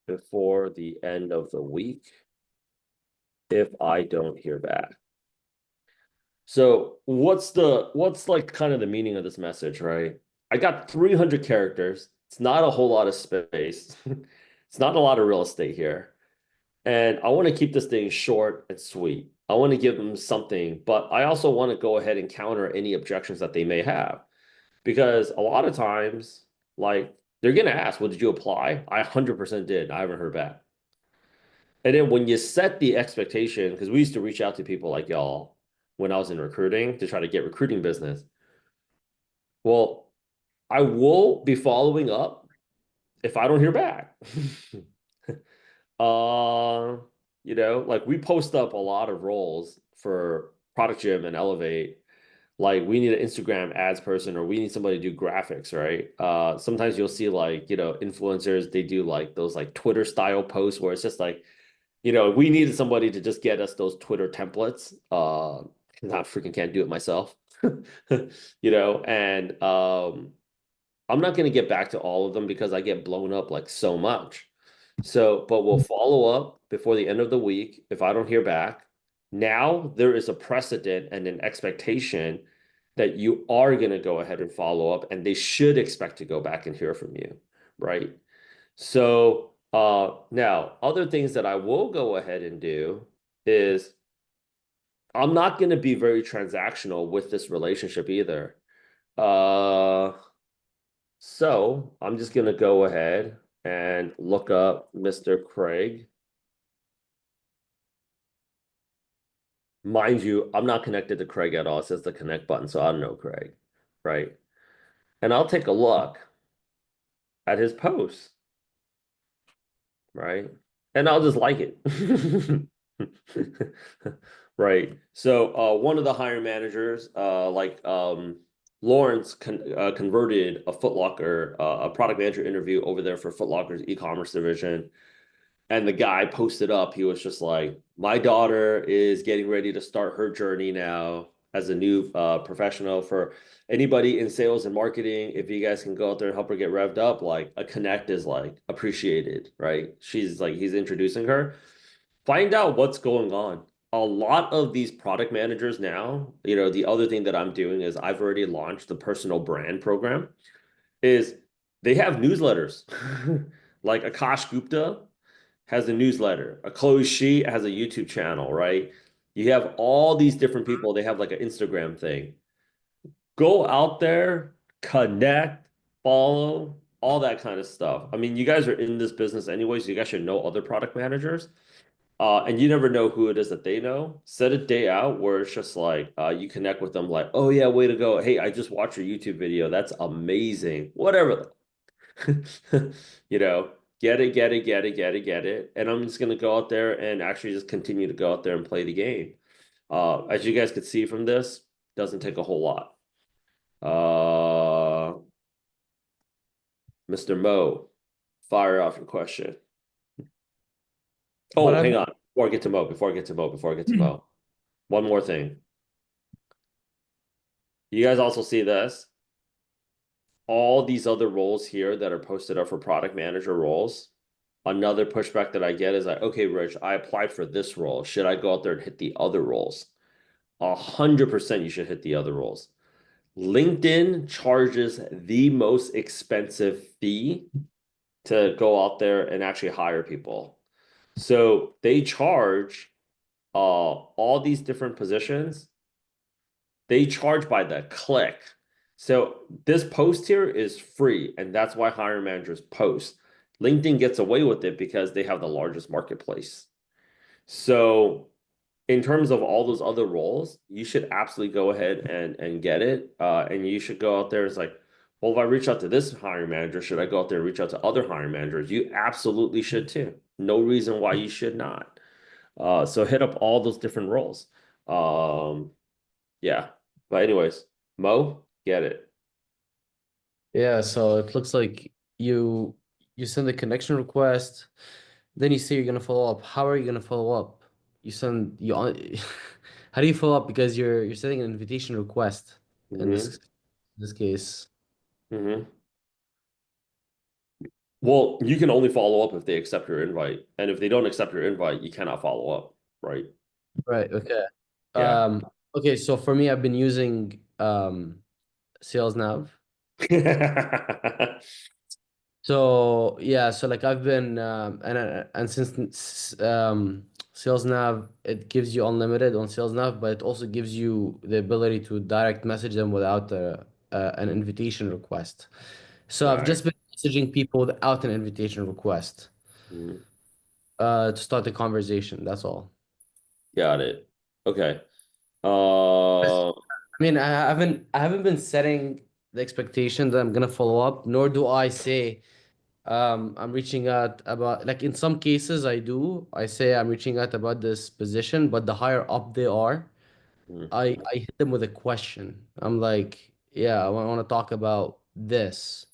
before the end of the week if I don't hear back. So what's like kind of the meaning of this message, right? I got 300 characters. It's not a whole lot of space. It's not a lot of real estate here. And I want to keep this thing short and sweet. I want to give them something, but I also want to go ahead and counter any objections that they may have. Because a lot of times, like, they're going to ask, well, did you apply? I 100% did. I haven't heard back. And then when you set the expectation, because we used to reach out to people like y'all when I was in recruiting to try to get recruiting business. Well, I will be following up if I don't hear back. Uh, like we post up a lot of roles for Product Gym and Elevate. Like we need an Instagram ads person or we need somebody to do graphics, right? Sometimes you'll see like, influencers, they do like those like Twitter style posts where it's just like, we needed somebody to just get us those Twitter templates. Not freaking can't do it myself. And I'm not going to get back to all of them because I get blown up like so much. So, but we'll follow up before the end of the week if I don't hear back. Now there is a precedent and an expectation that you are going to go ahead and follow up and they should expect to go back and hear from you, right? So, now other things that I will go ahead and do is I'm not going to be very transactional with this relationship either. Uh, so I'm just going to go ahead and look up Mr. Craig. Mind you, I'm not connected to Craig at all. It says the connect button, so I don't know Craig, right? And I'll take a look at his post, right? And I'll just like it. Right. So one of the hiring managers, Lawrence converted a Foot Locker, a product manager interview over there for Foot Locker's e-commerce division. And the guy posted up, he was just like, my daughter is getting ready to start her journey now as a new professional. For anybody in sales and marketing, if you guys can go out there and help her get revved up, like a connect is like appreciated, right? She's like, he's introducing her. Find out what's going on. A lot of these product managers now, the other thing that I'm doing is I've already launched the personal brand program, is they have newsletters. Like Akash Gupta has a newsletter. A Chloe Shi has a YouTube channel, right? You have all these different people. They have like an Instagram thing. Go out there, connect, follow, all that kind of stuff. I mean, you guys are in this business anyway, so you guys should know other product managers. And you never know who it is that they know. Set a day out where it's just like you connect with them, like, oh yeah, way to go. Hey, I just watched your YouTube video. That's amazing. Whatever. You know, get it, get it, get it, get it, get it. And I'm just gonna go out there and actually just continue to go out there and play the game. As you guys could see from this, doesn't take a whole lot. Mr. Mo, fire off your question. What Oh, I've hang on. Before I get to Mo, one more thing. You guys also see this? All these other roles here that are posted up for product manager roles. Another pushback that I get is like, okay, Rich, I applied for this role. Should I go out there and hit the other roles? 100% you should hit the other roles. LinkedIn charges the most expensive fee to go out there and actually hire people. So they charge all these different positions. They charge by the click. So this post here is free, and that's why hiring managers post. LinkedIn gets away with it because they have the largest marketplace. So in terms of all those other roles, you should absolutely go ahead and get it. And you should go out there. It's like, well, if I reach out to this hiring manager, should I go out there and reach out to other hiring managers? You absolutely should too. No reason why you should not. So hit up all those different roles. Yeah. But anyways, Mo, get it. Yeah, so it looks like you send a connection request, then you say you're gonna follow up. How are you gonna follow up? You send you on how do you follow up? Because you're sending an invitation request in this case. Well, you can only follow up if they accept your invite. And if they don't accept your invite, you cannot follow up, right? Right, okay. Yeah. Okay, so for me, I've been using Sales Nav. So yeah, so like I've been and since Sales Nav, it gives you unlimited on Sales Nav, but it also gives you the ability to direct message them without an invitation request. So I've just been messaging people without an invitation request to start the conversation. That's all. Got it. Okay. I mean, I haven't been setting the expectation that I'm gonna follow up, nor do I say I'm reaching out about, like in some cases I say I'm reaching out about this position, but the higher up they are, I hit them with a question. I'm like, yeah, I want to talk about this.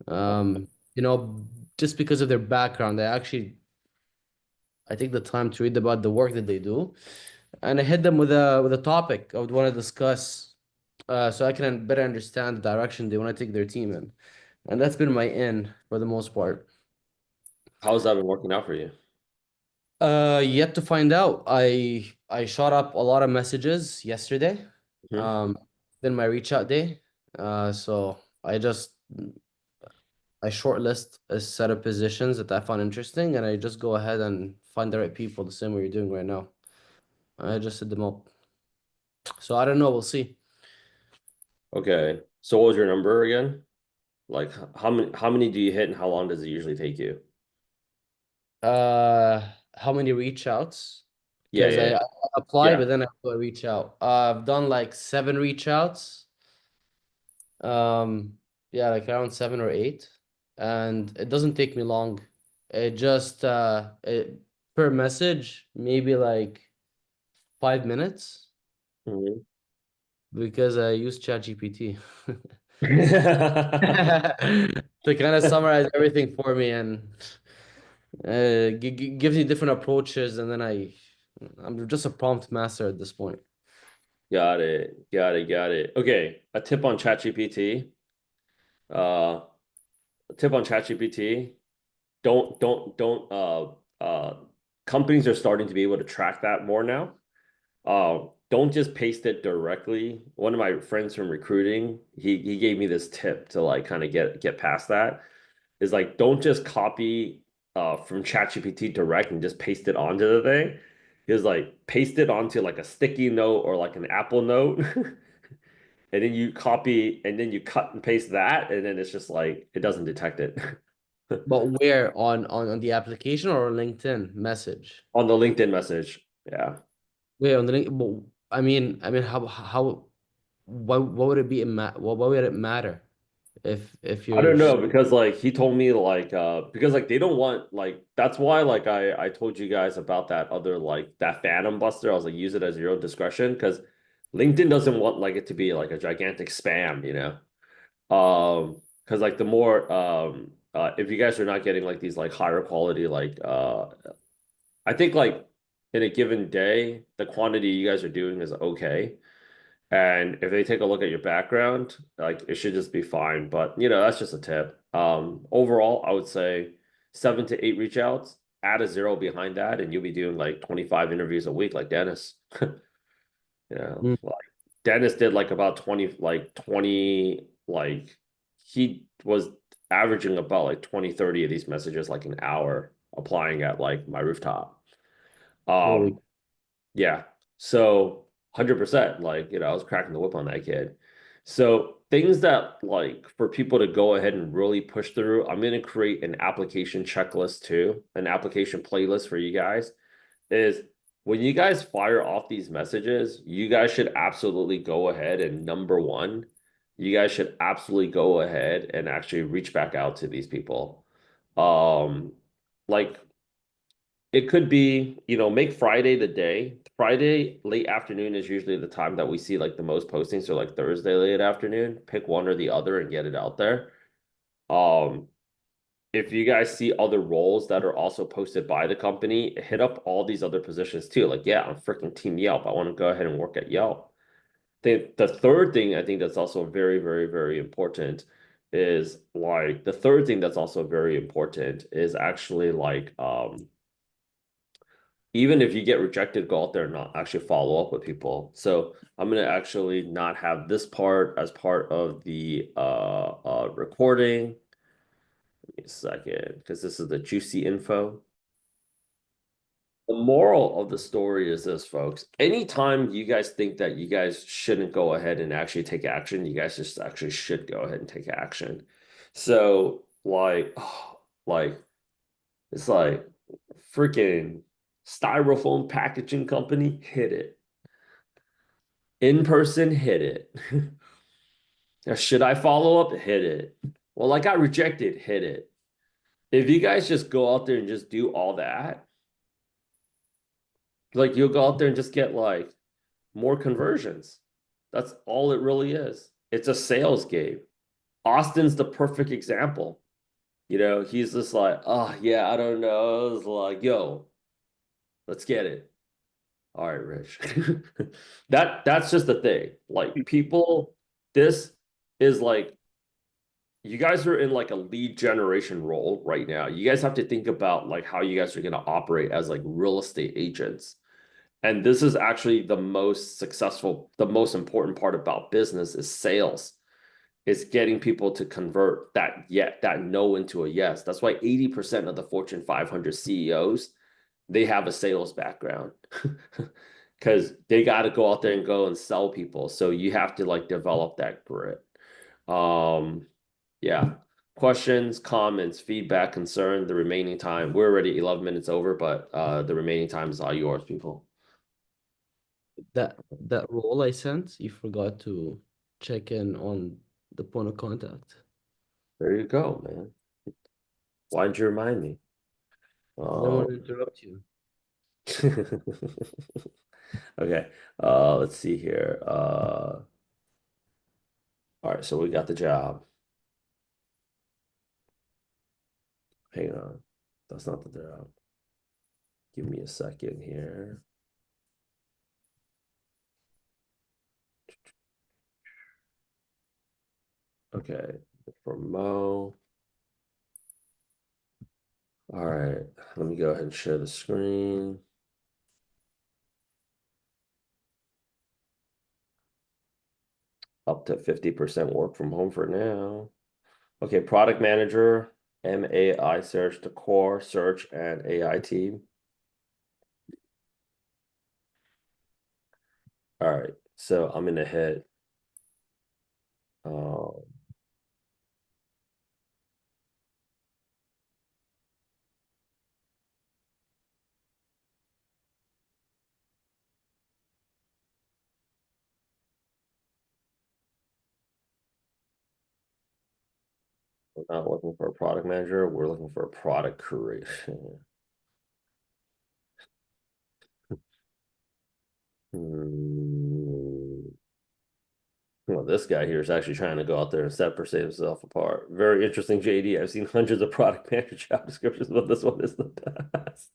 You know, just because of their background, I take the time to read about the work that they do, and I hit them with a topic I would want to discuss, so I can better understand the direction they want to take their team in, and that's been my in for the most part. How's that been working out for you? Yet to find out. I shot up a lot of messages yesterday. Then my reach out day. So I shortlist a set of positions that I found interesting, and I just go ahead and find the right people, the same way you're doing right now. I just hit them up. So I don't know. We'll see. Okay. So what was your number again? Like how many do you hit and how long does it usually take you? How many reach outs? Yeah, because yeah, I apply, yeah. but then I go reach out. I've done like 7 reach outs. Yeah, like around 7 or 8, and it doesn't take me long. It just per message maybe like 5 minutes Mhm. because I use ChatGPT Yeah. to kind of summarize everything for me and gives me different approaches, and then I'm just a prompt master at this point. Got it. Got it. Got it. Okay. A tip on ChatGPT. Uh, a tip on ChatGPT. Don't companies are starting to be able to track that more now. Don't just paste it directly. One of my friends from recruiting, he gave me this tip to like kind of get past that. Is like don't just copy from ChatGPT direct and just paste it onto the thing. He was like paste it onto like a sticky note or like an Apple note. And then you copy and then you cut and paste that, and then it's just like it doesn't detect it. But where on the application or on LinkedIn message? On the LinkedIn message. Yeah. Wait, on the link. But I mean, how what would it be? What would it matter if I you're don't know because like he told me like because like they don't want like that's why like I told you guys about that other like that Phantom Buster. I was like use it as your own discretion because LinkedIn doesn't want like it to be like a gigantic spam, you know. Because like the more if you guys are not getting like these like higher quality like I think like in a given day the quantity you guys are doing is okay. And if they take a look at your background, like it should just be fine. But you know, that's just a tip. Overall, I would say 7 to 8 reach outs, add a zero behind that, and you'll be doing like 25 interviews a week, like Dennis. You know, Mm. like Dennis did like about 20, like he was averaging about like 20, 30 of these messages like an hour applying at like my rooftop. Holy. Um, yeah. So 100%, like, you know, I was cracking the whip on that kid. So things that like for people to go ahead and really push through, I'm going to create an application checklist too, an application playlist for you guys is when you guys fire off these messages, you guys should absolutely go ahead and number one, you guys should absolutely go ahead and actually reach back out to these people. Um, like it could be, you know, make Friday the day. Friday late afternoon is usually the time that we see like the most postings. So like Thursday late afternoon, pick one or the other and get it out there. Um, if you guys see other roles that are also posted by the company, hit up all these other positions too. Like, yeah, I'm freaking Team Yelp. I want to go ahead and work at Yelp. The third thing I think that's also very, very, very important is like the third thing that's also very important is actually like even if you get rejected, go out there and not actually follow up with people. So I'm gonna actually not have this part as part of the recording. Give me a second, because this is the juicy info. The moral of the story is this, folks. Anytime you guys think that you guys shouldn't go ahead and actually take action, you guys just actually should go ahead and take action. So like, like it's like freaking styrofoam packaging company hit it. In person, hit it. Now, should I follow up? Hit it. Well, I got rejected, hit it. If you guys just go out there and just do all that, like you'll go out there and just get like more conversions. That's all it really is. It's a sales game. Austin's the perfect example. You know, he's just like, oh yeah, I don't know. It's like, yo, let's get it. All right, Rich. That's just the thing. Like people, this is like you guys are in like a lead generation role right now. You guys have to think about like how you guys are going to operate as like real estate agents. And this is actually the most successful, the most important part about business is sales. Is getting people to convert that no into a yes. That's why 80% of the Fortune 500 CEOs, they have a sales background. Because they got to go out there and go and sell people. So you have to like develop that grit. Um, yeah. Questions, comments, feedback, concern, the remaining time. We're already 11 minutes over, but the remaining time is all yours, people. that role I sent, you forgot to check in on the point of contact. There you go, man. Why'd you remind me? I don't want to interrupt you. Okay. Let's see here. All right, so we got the job. Hang on. That's not the job. Give me a second here. Okay, for Mo. All right, let me go ahead and share the screen. Up to 50% work from home for now. Okay, product manager, MAI search, the core search and AI team. All right, so I'm gonna hit we're not looking for a product manager, we're looking for a product creation. Well, this guy here is actually trying to go out there and separate himself apart. Very interesting, JD. I've seen hundreds of product manager job descriptions, but this one is the best.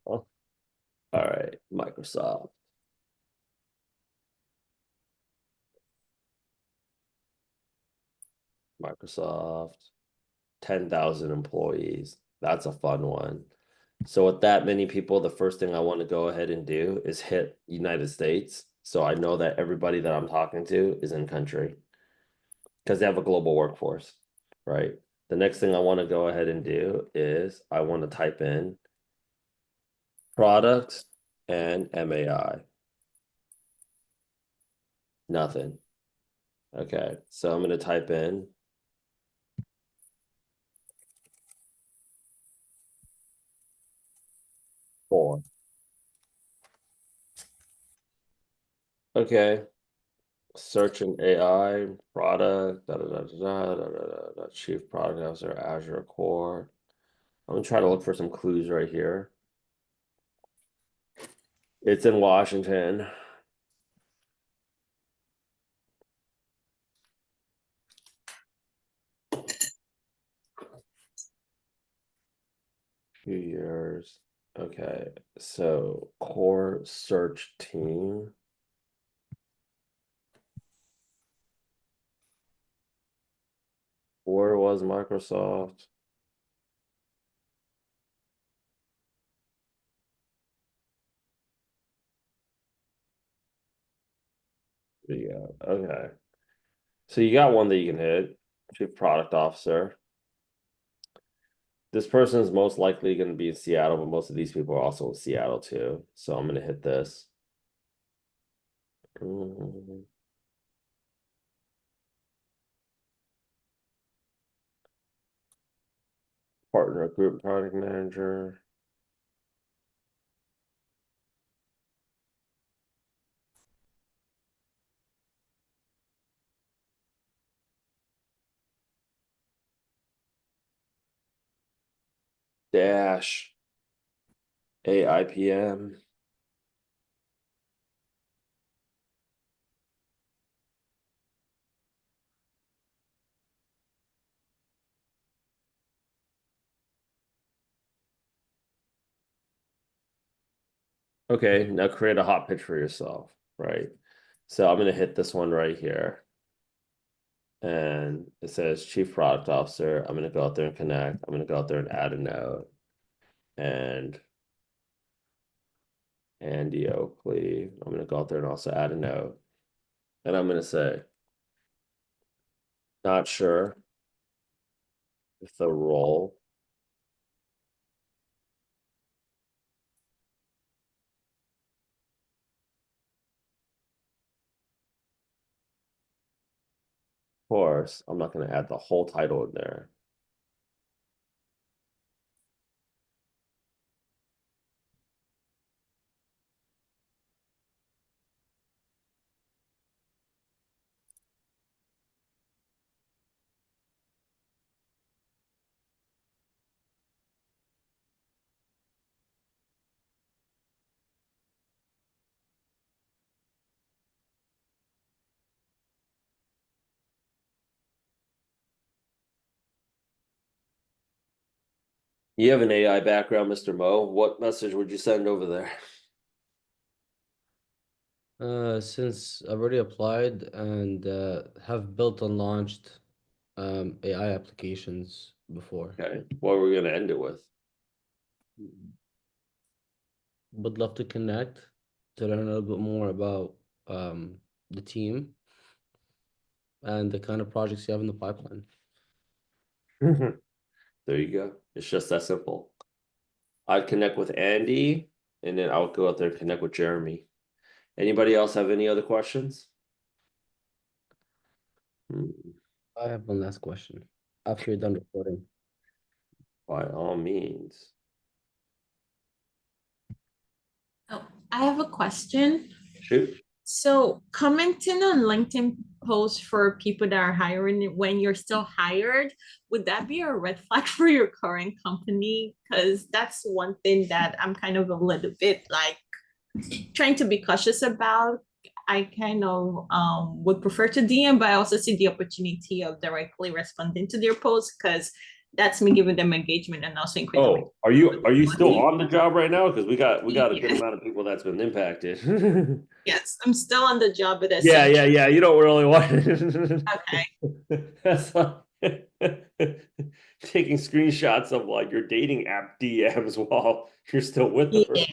All right, Microsoft. Microsoft, 10,000 employees. That's a fun one. So with that many people, the first thing I want to go ahead and do is hit United States. So I know that everybody that I'm talking to is in country because they have a global workforce, right? The next thing I want to go ahead and do is I want to type in products and MAI. Nothing. Okay, so I'm going to type in four. Okay, search and AI product, chief product officer, Azure Core. I'm gonna try to look for some clues right here. It's in Washington. Few years. Okay, so core search team. Where was Microsoft? Yeah, okay. So you got one that you can hit, chief product officer. This person is most likely going to be in Seattle, but most of these people are also in Seattle too. So I'm going to hit this. Partner group product manager. Dash AIPM. Okay, now create a hot pitch for yourself, right? So I'm going to hit this one right here. And it says Chief Product Officer. I'm going to go out there and connect. I'm going to go out there and add a note. And Andy Oakley. I'm going to go out there and also add a note. And I'm going to say, not sure if the role course, I'm not going to add the whole title in there. You have an AI background, Mr. Mo. What message would you send over there? Since I've already applied and have built and launched AI applications before. Okay. What we're gonna end it with? Would love to connect to learn a little bit more about the team and the kind of projects you have in the pipeline. There you go. It's just that simple. I'd connect with Andy, and then I'll go out there and connect with Jeremy. Anybody else have any other questions? I have one last question after you're done recording. By all means. Oh, I have a question. Shoot. So commenting on LinkedIn posts for people that are hiring when you're still hired, would that be a red flag for your current company? Because that's one thing that I'm kind of a little bit like trying to be cautious about. I kind of would prefer to DM, but I also see the opportunity of directly responding to their posts because that's me giving them engagement and also increasing. Oh, are you still on the job right now? Because we got a good Yes. amount of people that's been impacted. Yes, I'm still on the job, but Yeah. You don't really want Okay. That's like taking screenshots of like your dating app DMs while you're still with the person.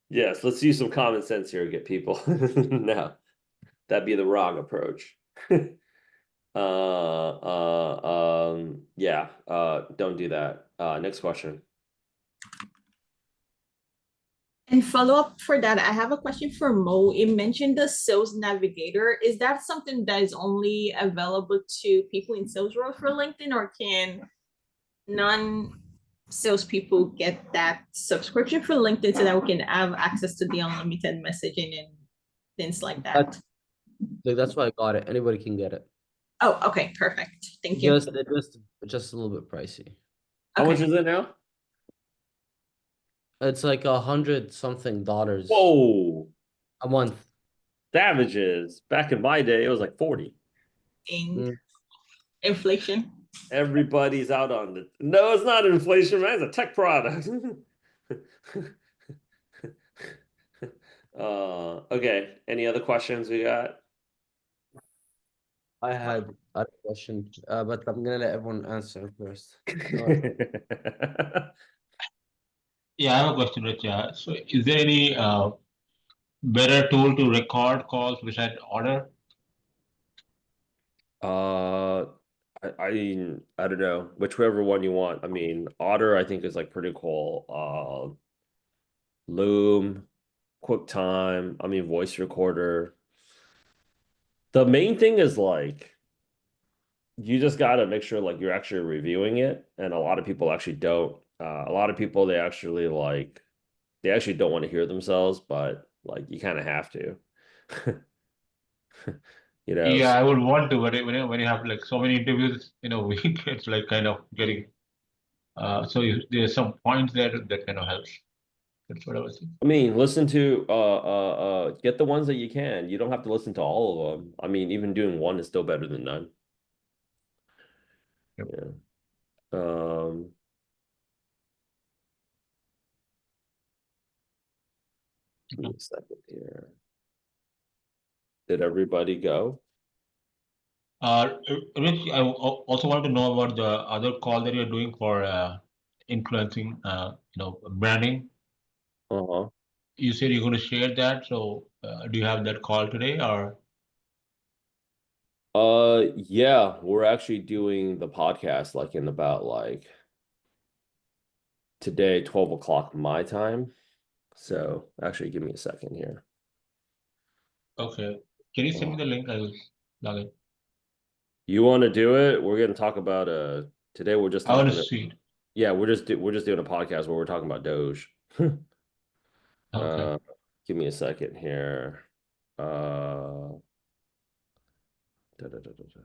Yes, let's use some common sense here to get people. No, that'd be the wrong approach. Yeah, don't do that. Next question. And follow up for that, I have a question for Mo. You mentioned the sales navigator. Is that something that is only available to people in sales role for LinkedIn, or can non-salespeople get that subscription for LinkedIn so that we can have access to the unlimited messaging and things like that? That's why I got it. Anybody can get it. Oh, okay, perfect. Thank you. Just a little bit pricey. How much is it now? It's like $100 something. Whoa. A month. Damages. Back in my day, it was like 40. Inflation. Everybody's out on the. No, it's not inflation, man. It's a tech product. Okay. Any other questions we got? I had a question, but I'm gonna let everyone answer first. Yeah, I have a question, Rich. So is there any better tool to record calls besides Order? I don't know. Whichever one you want. I mean, Otter I think is like pretty cool. Loom, QuickTime, I mean voice recorder. The main thing is like you just got to make sure like you're actually reviewing it, and a lot of people actually don't. A lot of people they actually don't want to hear themselves, but like you kind of have to. You know. Yeah, I would want to, but when you have like so many interviews in a week, it's like kind of getting. So there's some points there that kind of helps. That's what I was saying. I mean, listen to get the ones that you can. You don't have to listen to all of them. I mean, even doing one is still better than none. Yep. Yeah. Give me a second here. Did everybody go? Rich, I also want to know about the other call that you're doing for influencing, branding. Uh-huh. You said you're going to share that. So do you have that call today or? Yeah, we're actually doing the podcast like in about like today, 12 o'clock my time. So actually give me a second here. Okay. Can you send me the link? I will log in. You want to do it? We're going to talk about today we're just I want talking to see it. Yeah, we're just doing a podcast where we're talking about Doge. Okay. Give me a second here. Da, da, da, da, da.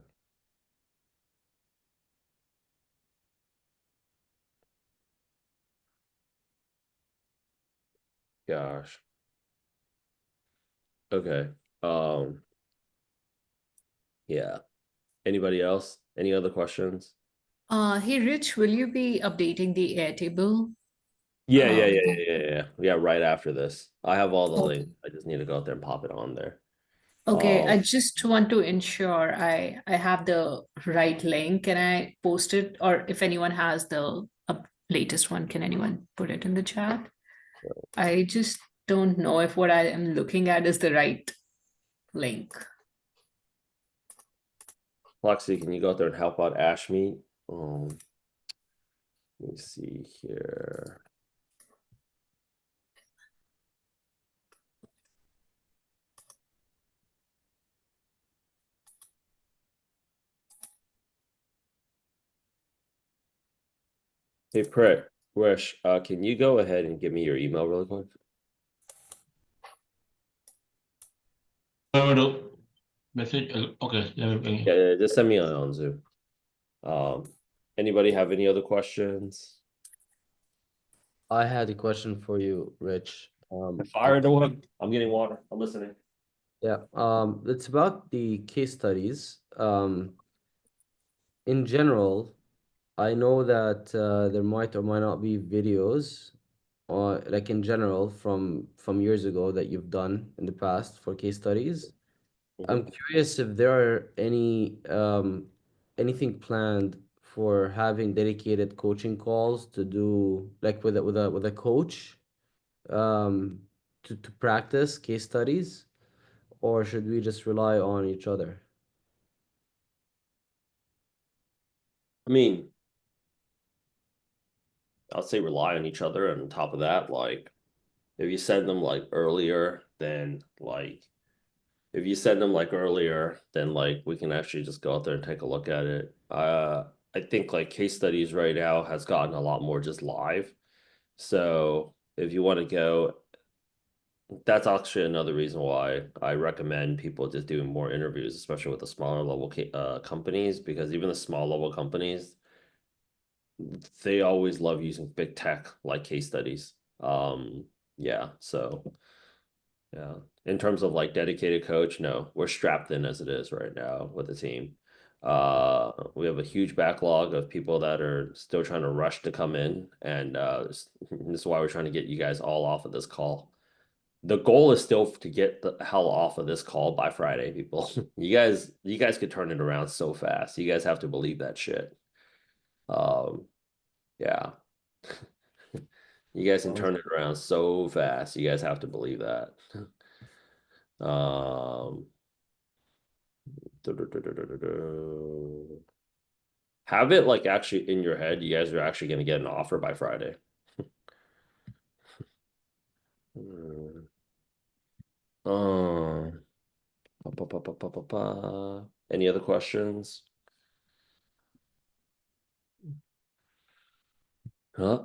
Gosh. Okay. Yeah. Anybody else? Any other questions? Hey Rich, will you be updating the Airtable? Yeah, Um, yeah. Right after this, I have all the Okay. links. I just need to go out there and pop it on there. Okay, I just want to ensure I have the right link. Can I post it? Or if anyone has the latest one, can anyone put it in the chat? I just don't know if what I am looking at is the right link. Flexi, can you go out there and help out Ashmeet? Let me see here. Hey, Prit, Wish, can you go ahead and give me your email really quick? Message. Okay. Yeah, just send me on Zoom. Anybody have any other questions? I had a question for you, Rich. Fire it away. I'm getting water. I'm listening. Yeah, it's about the case studies. In general, I know that there might or might not be videos, or like in general from years ago that you've done in the past for case studies. I'm curious if there are anything planned for having dedicated coaching calls to do like with a coach to practice case studies, or should we just rely on each other? I mean, I'll say rely on each other, and on top of that, like if you send them like earlier, then like if you send them like earlier, then like we can actually just go out there and take a look at it. I think like case studies right now has gotten a lot more just live. So if you want to go, that's actually another reason why I recommend people just doing more interviews, especially with the smaller level companies, because even the small level companies, they always love using big tech like case studies. Yeah, so yeah. In terms of like dedicated coach, no, we're strapped in as it is right now with the team. We have a huge backlog of people that are still trying to rush to come in, and this is why we're trying to get you guys all off of this call. The goal is still to get the hell off of this call by Friday, people. You guys could turn it around so fast. You guys have to believe that shit. Yeah. You guys can turn it around so fast. You guys have to believe that. Um, have it like actually in your head. You guys are actually going to get an offer by Friday. Um, Any other questions? Huh?